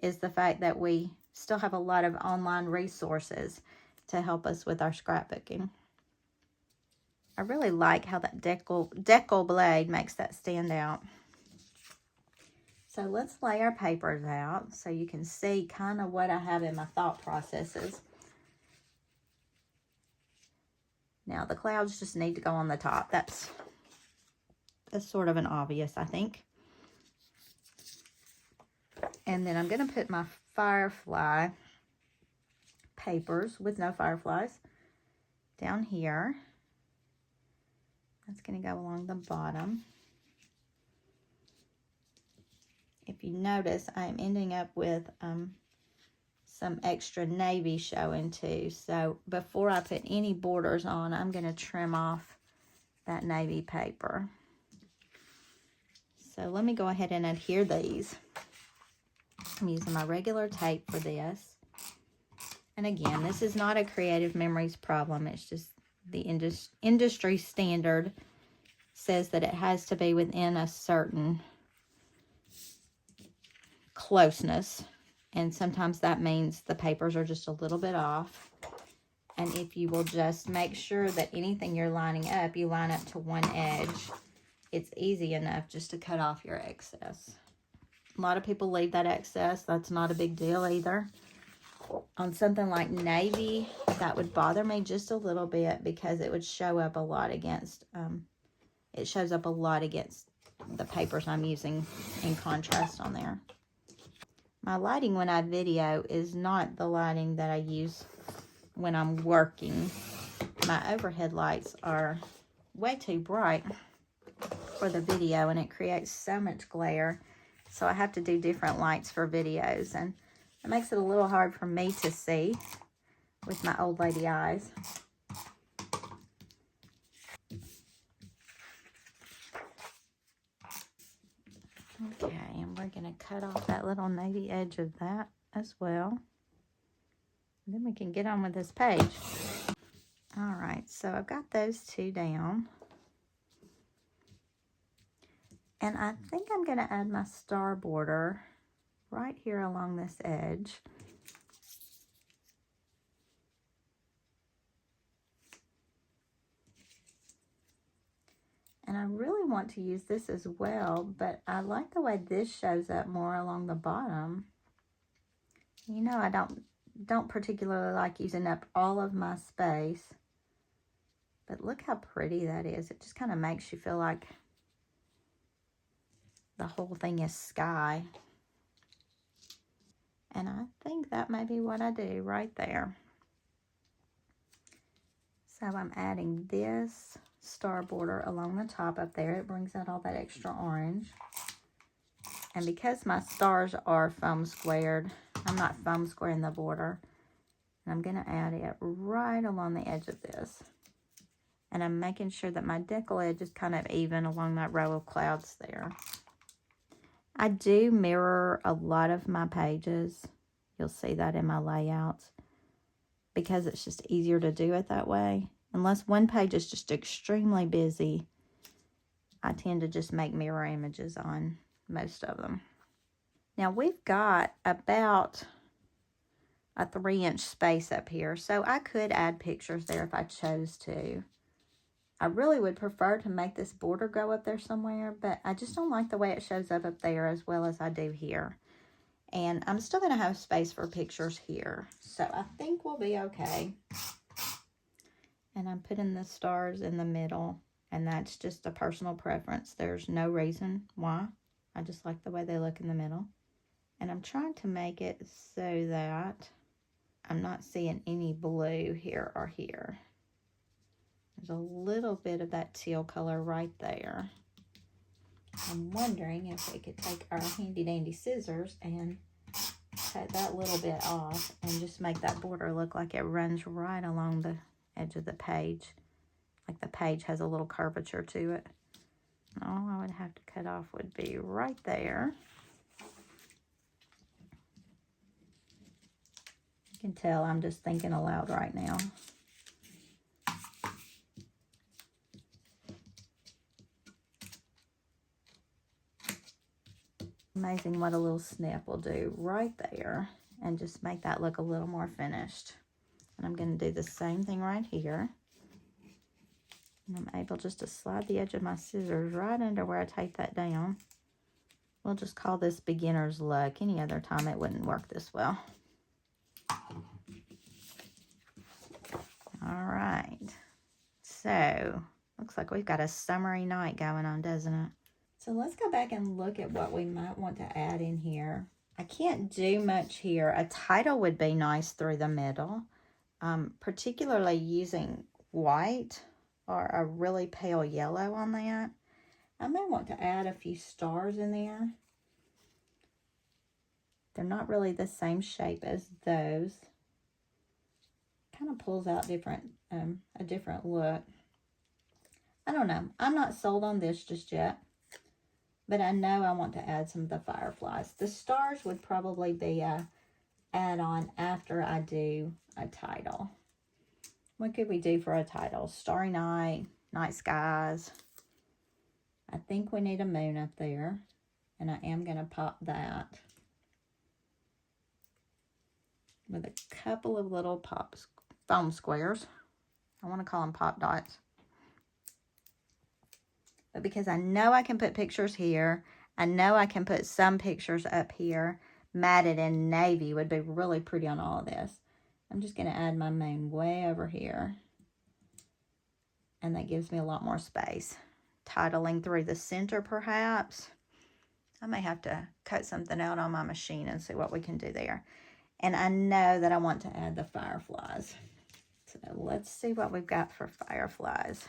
is the fact that we still have a lot of online resources to help us with our scrapbooking. I really like how that decal blade makes that stand out. So let's lay our papers out so you can see kind of what I have in my thought processes. Now the clouds just need to go on the top. That's sort of an obvious, I think. And then I'm going to put my firefly papers with no fireflies down here. That's going to go along the bottom. If you notice, I'm ending up with some extra navy showing too. So before I put any borders on, I'm going to trim off that navy paper. So let me go ahead and adhere these. I'm using my regular tape for this. And again, this is not a Creative Memories problem. It's just the industry standard says that it has to be within a certain closeness, and sometimes that means the papers are just a little bit off. And if you will just make sure that anything you're lining up, you line up to one edge, it's easy enough just to cut off your excess. A lot of people leave that excess. That's not a big deal either. On something like navy, that would bother me just a little bit because it would show up a lot against, it shows up a lot against the papers I'm using in contrast on there. My lighting when I video is not the lighting that I use when I'm working. My overhead lights are way too bright for the video, and it creates so much glare. So I have to do different lights for videos, and it makes it a little hard for me to see with my old lady eyes. Okay, and we're going to cut off that little navy edge of that as well. And then we can get on with this page. All right, so I've got those two down. And I think I'm going to add my star border right here along this edge. And I really want to use this as well, but I like the way this shows up more along the bottom. You know, I don't particularly like using up all of my space, but look how pretty that is. It just kind of makes you feel like the whole thing is sky. And I think that may be what I do right there. So I'm adding this star border along the top up there. It brings out all that extra orange. And because my stars are foam squared, I'm not foam squaring the border. And I'm going to add it right along the edge of this. And I'm making sure that my decal edge is kind of even along that row of clouds there. I do mirror a lot of my pages. You'll see that in my layouts, because it's just easier to do it that way. Unless one page is just extremely busy, I tend to just make mirror images on most of them. Now we've got about a 3-inch space up here, so I could add pictures there if I chose to. I really would prefer to make this border go up there somewhere, but I just don't like the way it shows up there as well as I do here. And I'm still going to have space for pictures here, so I think we'll be okay. And I'm putting the stars in the middle, and that's just a personal preference. There's no reason why. I just like the way they look in the middle. And I'm trying to make it so that I'm not seeing any blue here or here. There's a little bit of that teal color right there. I'm wondering if we could take our handy dandy scissors and cut that little bit off and just make that border look like it runs right along the edge of the page. Like the page has a little curvature to it. All I would have to cut off would be right there. You can tell I'm just thinking aloud right now. Amazing what a little snip will do right there and just make that look a little more finished. And I'm going to do the same thing right here. And I'm able just to slide the edge of my scissors right under where I take that down. We'll just call this beginner's luck. Any other time it wouldn't work this well. All right. So, looks like we've got a summery night going on, doesn't it? So let's go back and look at what we might want to add in here. I can't do much here. A title would be nice through the middle, particularly using white or a really pale yellow on that. I may want to add a few stars in there. They're not really the same shape as those. Kind of pulls out a different look. I don't know. I'm not sold on this just yet. But I know I want to add some of the fireflies. The stars would probably be a add-on after I do a title. What could we do for a title? Starry night, night skies. I think we need a moon up there. And I am going to pop that with a couple of little foam squares. I want to call them pop dots. But because I know I can put pictures here, I know I can put some pictures up here. Matted in navy would be really pretty on all of this. I'm just going to add my moon way over here. And that gives me a lot more space. Titling through the center, perhaps. I may have to cut something out on my machine and see what we can do there. And I know that I want to add the fireflies. So let's see what we've got for fireflies.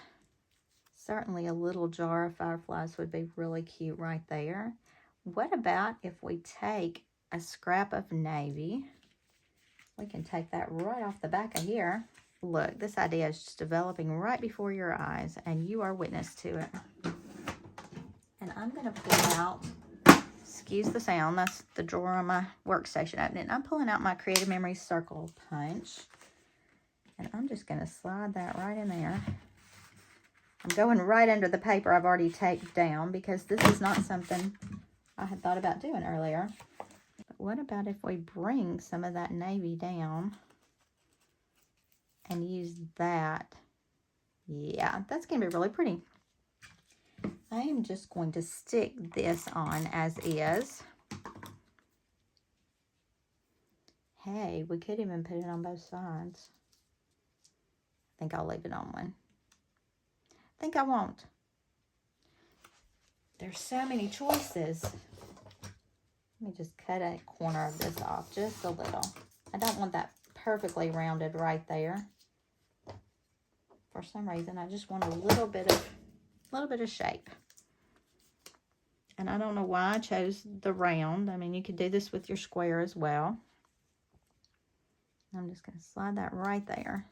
Certainly a little jar of fireflies would be really cute right there. What about if we take a scrap of navy? We can take that right off the back of here. Look, this idea is just developing right before your eyes, and you are witness to it. And I'm going to pull out, excuse the sound, that's the drawer on my workstation opening. I'm pulling out my Creative Memories circle punch, and I'm just going to slide that right in there. I'm going right under the paper I've already taped down because this is not something I had thought about doing earlier. But what about if we bring some of that navy down and use that? Yeah, that's going to be really pretty. I am just going to stick this on as is. Hey, we could even put it on both sides. I think I'll leave it on one. I think I won't. There's so many choices. Let me just cut a corner of this off just a little. I don't want that perfectly rounded right there. For some reason, I just want a little bit of shape. And I don't know why I chose the round. I mean, you could do this with your square as well. I'm just going to slide that right there.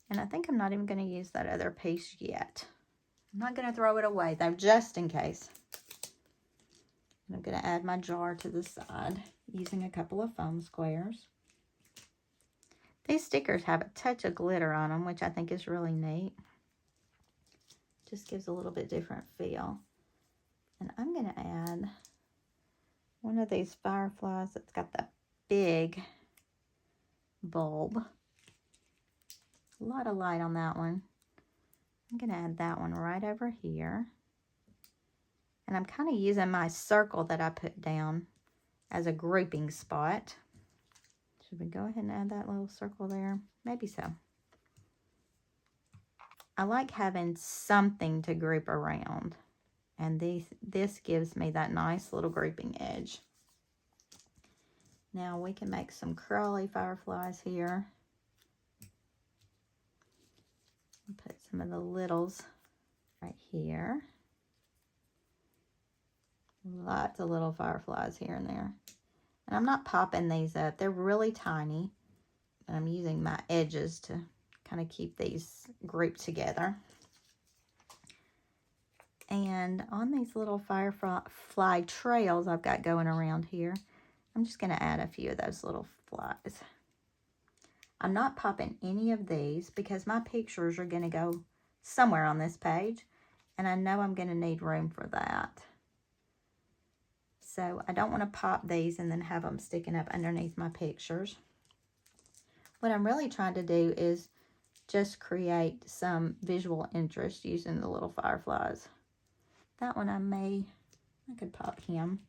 And I think I'm not even going to use that other piece yet. I'm not going to throw it away, though, just in case. I'm going to add my jar to the side using a couple of foam squares. These stickers have a touch of glitter on them, which I think is really neat. Just gives a little bit different feel. And I'm going to add one of these fireflies that's got the big bulb. A lot of light on that one. I'm going to add that one right over here. And I'm kind of using my circle that I put down as a grouping spot. Should we go ahead and add that little circle there? Maybe so. I like having something to group around. And this gives me that nice little grouping edge. Now we can make some curly fireflies here. Put some of the littles right here. Lots of little fireflies here and there. And I'm not popping these up. They're really tiny. And I'm using my edges to kind of keep these grouped together. And on these little firefly trails I've got going around here, I'm just going to add a few of those little flies. I'm not popping any of these because my pictures are going to go somewhere on this page. And I know I'm going to need room for that. So I don't want to pop these and then have them sticking up underneath my pictures. What I'm really trying to do is just create some visual interest using the little fireflies. That one I could pop him.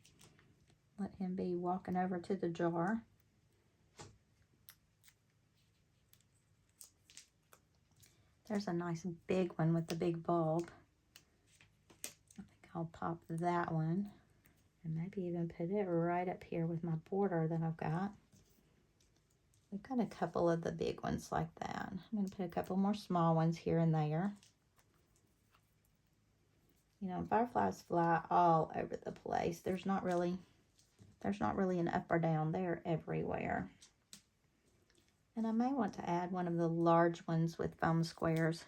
Let him be walking over to the jar. There's a nice big one with the big bulb. I think I'll pop that one. And maybe even put it right up here with my border that I've got. We've got a couple of the big ones like that. I'm going to put a couple more small ones here and there. You know, fireflies fly all over the place. There's not really an up or down. They're everywhere. And I may want to add one of the large ones with foam squares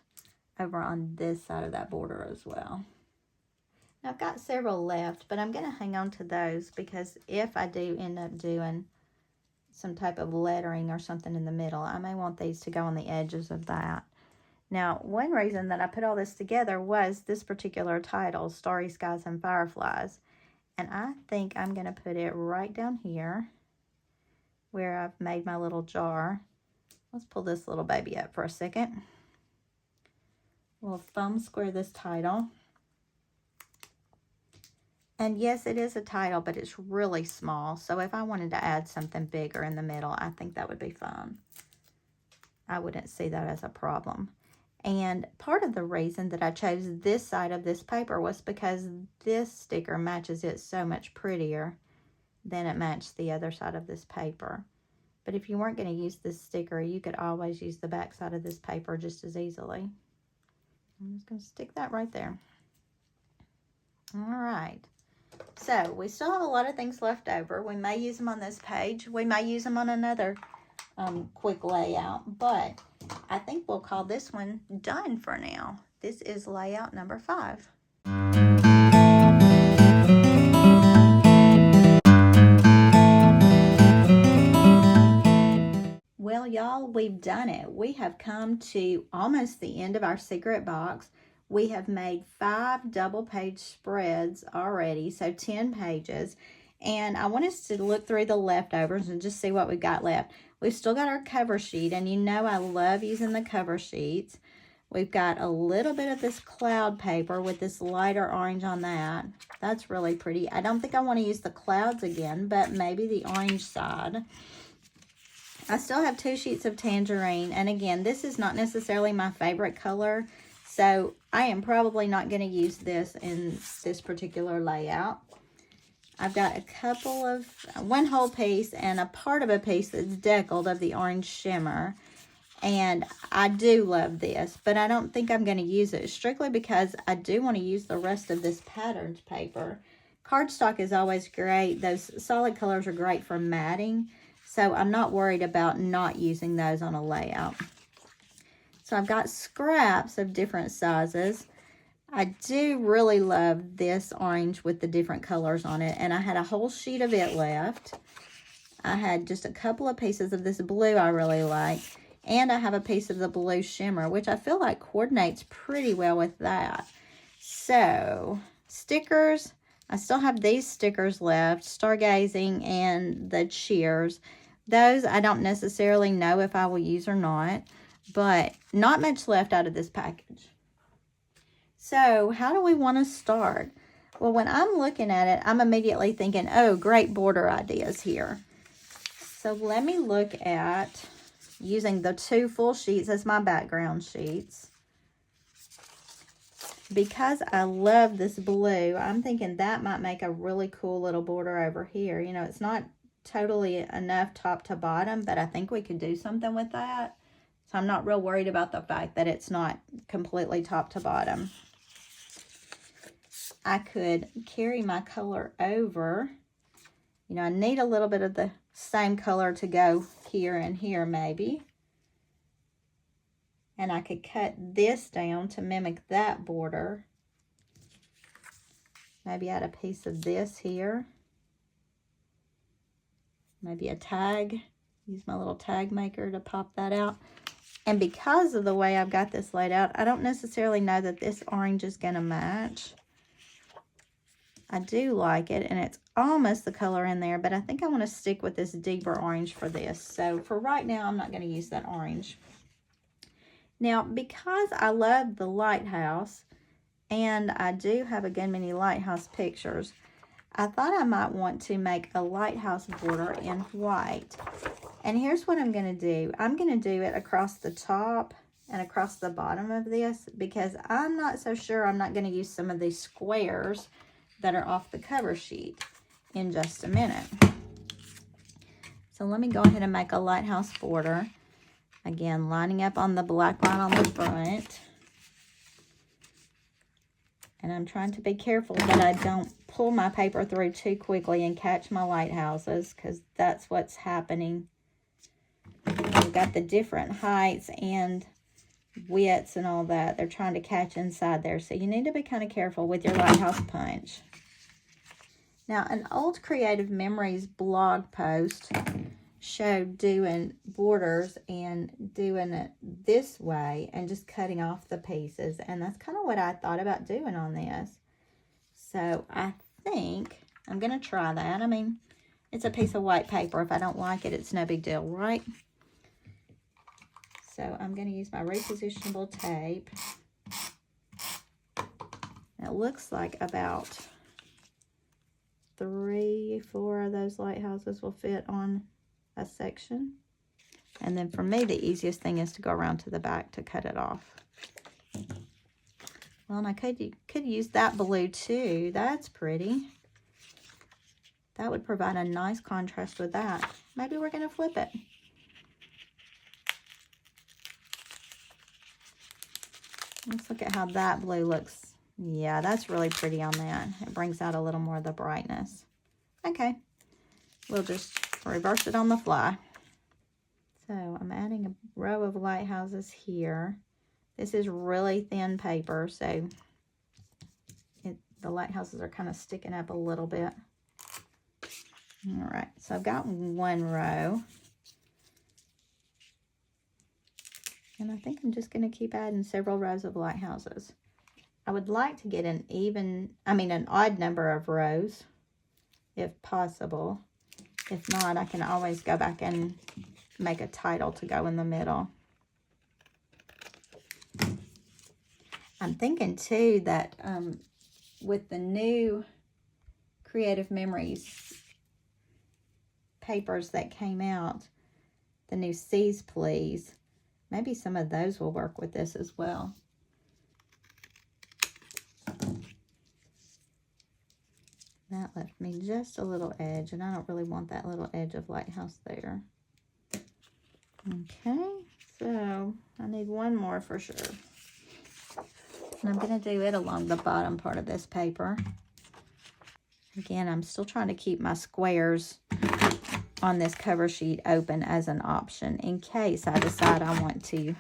over on this side of that border as well. Now, I've got several left, but I'm going to hang on to those because if I do end up doing some type of lettering or something in the middle, I may want these to go on the edges of that. Now, one reason that I put all this together was this particular title, Starry Skies and Fireflies. And I think I'm going to put it right down here where I've made my little jar. Let's pull this little baby up for a second. We'll foam square this title. And yes, it is a title, but it's really small. So if I wanted to add something bigger in the middle, I think that would be fun. I wouldn't see that as a problem. And part of the reason that I chose this side of this paper was because this sticker matches it so much prettier than it matched the other side of this paper. But if you weren't going to use this sticker, you could always use the back side of this paper just as easily. I'm just going to stick that right there. All right. So we still have a lot of things left over. We may use them on this page. We may use them on another quick layout, but I think we'll call this one done for now. This is layout number 5. Well, y'all, we've done it. We have come to almost the end of our secret box. We have made 5 double-page spreads already, so 10 pages. And I want us to look through the leftovers and just see what we've got left. We've still got our cover sheet, and you know I love using the cover sheets. We've got a little bit of this cloud paper with this lighter orange on that. That's really pretty. I don't think I want to use the clouds again, but maybe the orange side. I still have 2 sheets of tangerine, and again, this is not necessarily my favorite color, so I am probably not going to use this in this particular layout. I've got a couple of, one whole piece and a part of a piece that's deckled of the orange shimmer. And I do love this, but I don't think I'm going to use it strictly because I do want to use the rest of this patterned paper. Cardstock is always great. Those solid colors are great for matting. So I'm not worried about not using those on a layout. So I've got scraps of different sizes. I do really love this orange with the different colors on it. And I had a whole sheet of it left. I had just a couple of pieces of this blue I really like. And I have a piece of the blue shimmer, which I feel like coordinates pretty well with that. So, stickers. I still have these stickers left. Stargazing and the cheers. Those I don't necessarily know if I will use or not. But not much left out of this package. So, how do we want to start? Well, when I'm looking at it, I'm immediately thinking, oh, great border ideas here. So, let me look at using the 2 full sheets as my background sheets. Because I love this blue, I'm thinking that might make a really cool little border over here. You know, it's not totally enough top to bottom, but I think we could do something with that. So I'm not real worried about the fact that it's not completely top to bottom. I could carry my color over. You know, I need a little bit of the same color to go here and here maybe. And I could cut this down to mimic that border. Maybe add a piece of this here. Maybe a tag. Use my little tag maker to pop that out. And because of the way I've got this laid out, I don't necessarily know that this orange is going to match. I do like it, and it's almost the color in there, but I think I want to stick with this deeper orange for this. So for right now, I'm not going to use that orange. Now, because I love the lighthouse, and I do have a good many lighthouse pictures, I thought I might want to make a lighthouse border in white. And here's what I'm going to do. I'm going to do it across the top and across the bottom of this, because I'm not so sure I'm not going to use some of these squares that are off the cover sheet in just a minute. So let me go ahead and make a lighthouse border. Again, lining up on the black line on the front. And I'm trying to be careful that I don't pull my paper through too quickly and catch my lighthouses, because that's what's happening. We've got the different heights and widths and all that. They're trying to catch inside there. So you need to be kind of careful with your lighthouse punch. Now, an old Creative Memories blog post showed doing borders and doing it this way and just cutting off the pieces. And that's kind of what I thought about doing on this. So I think I'm going to try that. I mean, it's a piece of white paper. If I don't like it, it's no big deal, right? So I'm going to use my repositionable tape. It looks like about 3, 4 of those lighthouses will fit on a section. And then for me, the easiest thing is to go around to the back to cut it off. Well, and I could use that blue too. That's pretty. That would provide a nice contrast with that. Maybe we're going to flip it. Let's look at how that blue looks. Yeah, that's really pretty on that. It brings out a little more of the brightness. Okay, we'll just reverse it on the fly. So I'm adding a row of lighthouses here. This is really thin paper, so the lighthouses are kind of sticking up a little bit. All right, so I've got one row. And I think I'm just going to keep adding several rows of lighthouses. I would like to get an odd number of rows, if possible. If not, I can always go back and make a title to go in the middle. I'm thinking too that with the new Creative Memories papers that came out, the new C's Please, maybe some of those will work with this as well. That left me just a little edge, and I don't really want that little edge of Lighthouse there. Okay, so I need one more for sure. And I'm going to do it along the bottom part of this paper. Again, I'm still trying to keep my squares on this cover sheet open as an option in case I decide I want to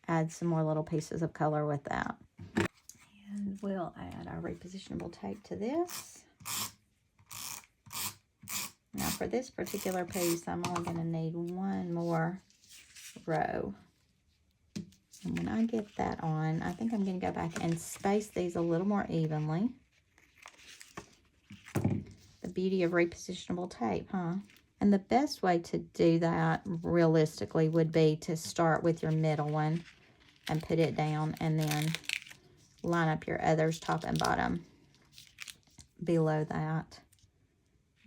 add some more little pieces of color with that. And we'll add our repositionable tape to this. Now for this particular piece, I'm only going to need one more row. And when I get that on, I think I'm going to go back and space these a little more evenly. The beauty of repositionable tape, huh? And the best way to do that realistically would be to start with your middle one and put it down, and then line up your others top and bottom below that.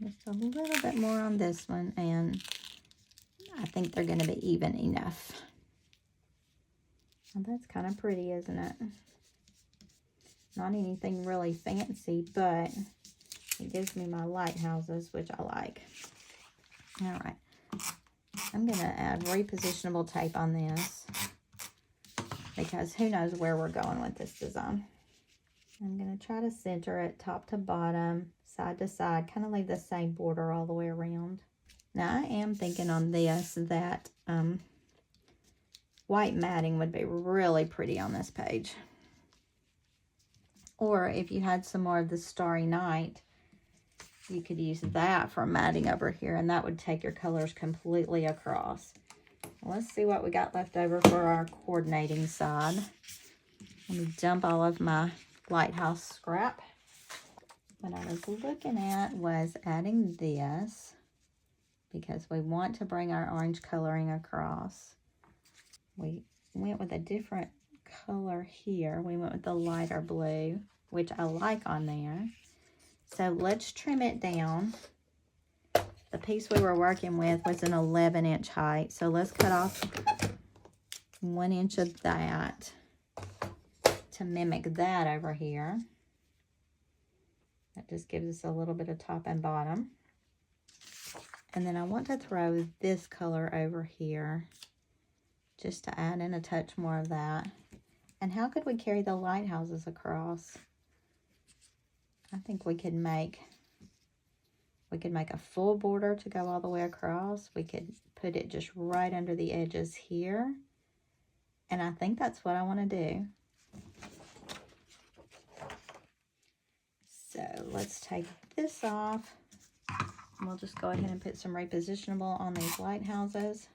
Just a little bit more on this one, and I think they're going to be even enough. Well, that's kind of pretty, isn't it? Not anything really fancy, but it gives me my lighthouses, which I like. All right. I'm going to add repositionable tape on this because who knows where we're going with this design. I'm going to try to center it top to bottom, side to side, kind of leave the same border all the way around. Now, I am thinking on this that white matting would be really pretty on this page. Or if you had some more of the Starry Night, you could use that for matting over here, and that would take your colors completely across. Let's see what we got left over for our coordinating side. Let me dump all of my lighthouse scrap. What I was looking at was adding this because we want to bring our orange coloring across. We went with a different color here. We went with the lighter blue, which I like on there. So let's trim it down. The piece we were working with was an 11-inch height. So let's cut off 1 inch of that to mimic that over here. That just gives us a little bit of top and bottom. And then I want to throw this color over here just to add in a touch more of that. And how could we carry the lighthouses across? I think we could make a full border to go all the way across. We could put it just right under the edges here. And I think that's what I want to do. So let's take this off. We'll just go ahead and put some repositionable on these lighthouses.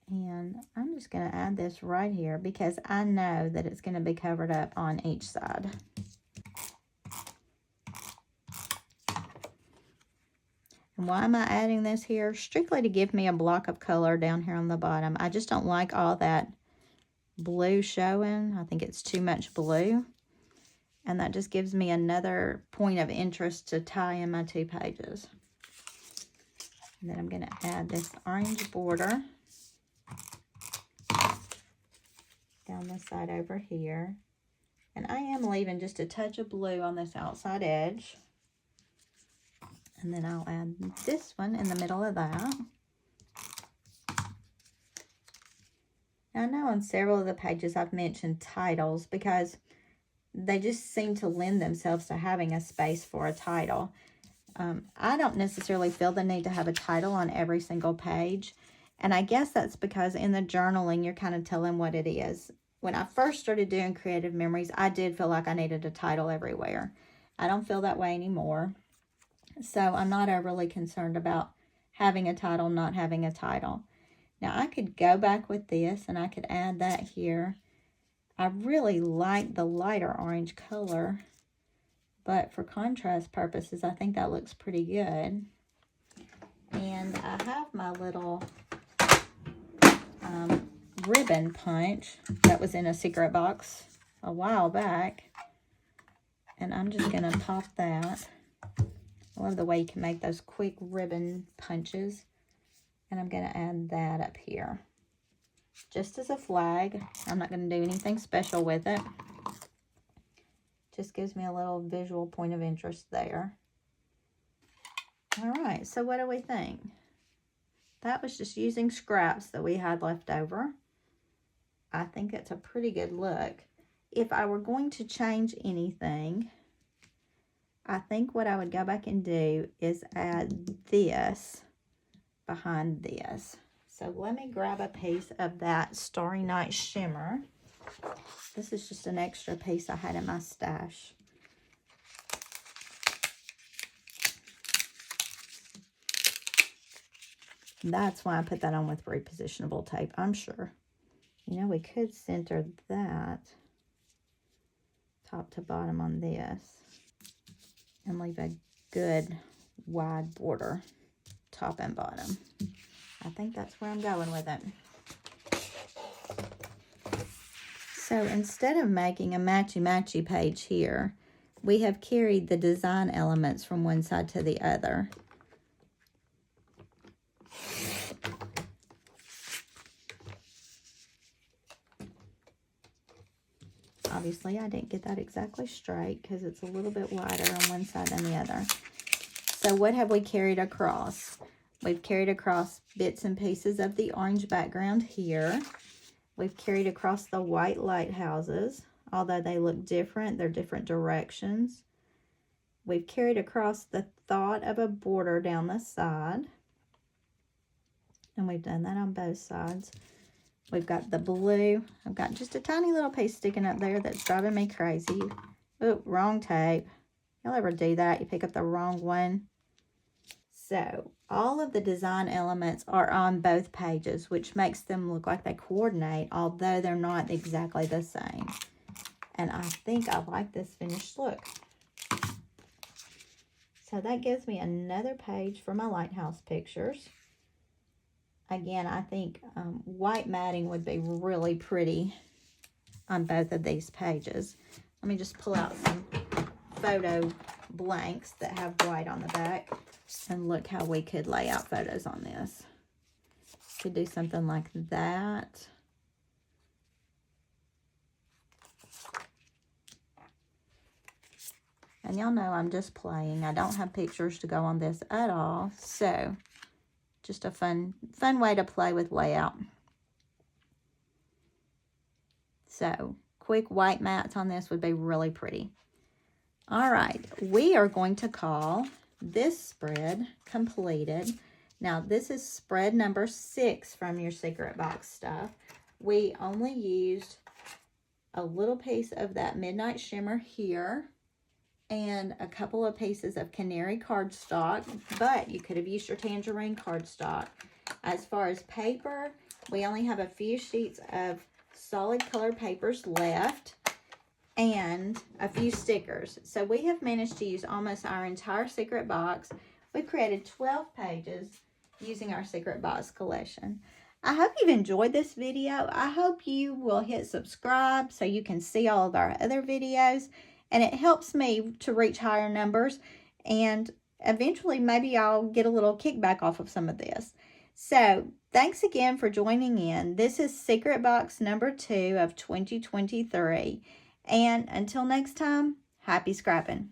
And I'm just going to add this right here because I know that it's going to be covered up on each side. And why am I adding this here? Strictly to give me a block of color down here on the bottom. I just don't like all that blue showing. I think it's too much blue. And that just gives me another point of interest to tie in my 2 pages. And then I'm going to add this orange border down the side over here. And I am leaving just a touch of blue on this outside edge. And then I'll add this one in the middle of that. Now, I know on several of the pages I've mentioned titles because they just seem to lend themselves to having a space for a title. I don't necessarily feel the need to have a title on every single page. And I guess that's because in the journaling, you're kind of telling what it is. When I first started doing Creative Memories, I did feel like I needed a title everywhere. I don't feel that way anymore. So I'm not overly concerned about having a title, not having a title. Now I could go back with this and I could add that here. I really like the lighter orange color, but for contrast purposes, I think that looks pretty good. And I have my little ribbon punch that was in a secret box a while back. And I'm just going to pop that. I love the way you can make those quick ribbon punches. And I'm going to add that up here. Just as a flag. I'm not going to do anything special with it. Just gives me a little visual point of interest there. All right, so what do we think? That was just using scraps that we had left over. I think it's a pretty good look. If I were going to change anything, I think what I would go back and do is add this behind this. So let me grab a piece of that Starry Night shimmer. This is just an extra piece I had in my stash. That's why I put that on with repositionable tape, I'm sure. You know, we could center that top to bottom on this and leave a good wide border top and bottom. I think that's where I'm going with it. So instead of making a matchy-matchy page here, we have carried the design elements from one side to the other. Obviously, I didn't get that exactly straight because it's a little bit wider on one side than the other. So what have we carried across? We've carried across bits and pieces of the orange background here. We've carried across the white lighthouses, although they look different, they're different directions. We've carried across the thought of a border down the side. And we've done that on both sides. We've got the blue. I've got just a tiny little piece sticking up there that's driving me crazy. Oh, wrong tape. Y'all ever do that? You pick up the wrong one. So all of the design elements are on both pages, which makes them look like they coordinate, although they're not exactly the same. And I think I like this finished look. So that gives me another page for my lighthouse pictures. Again, I think white matting would be really pretty on both of these pages. Let me just pull out some photo blanks that have white on the back. And look how we could lay out photos on this. Could do something like that. And y'all know I'm just playing. I don't have pictures to go on this at all. So just a fun way to play with layout. So quick white mats on this would be really pretty. All right, we are going to call this spread completed. Now this is spread number 6 from your secret box stuff. We only used a little piece of that midnight shimmer here and a couple of pieces of canary cardstock, but you could have used your tangerine cardstock. As far as paper, we only have a few sheets of solid color papers left and a few stickers. So we have managed to use almost our entire secret box. We've created 12 pages using our secret box collection. I hope you've enjoyed this video. I hope you will hit subscribe so you can see all of our other videos. And it helps me to reach higher numbers. And eventually maybe I'll get a little kickback off of some of this. So thanks again for joining in. This is secret box number 2 of 2023. And until next time, happy scrapping.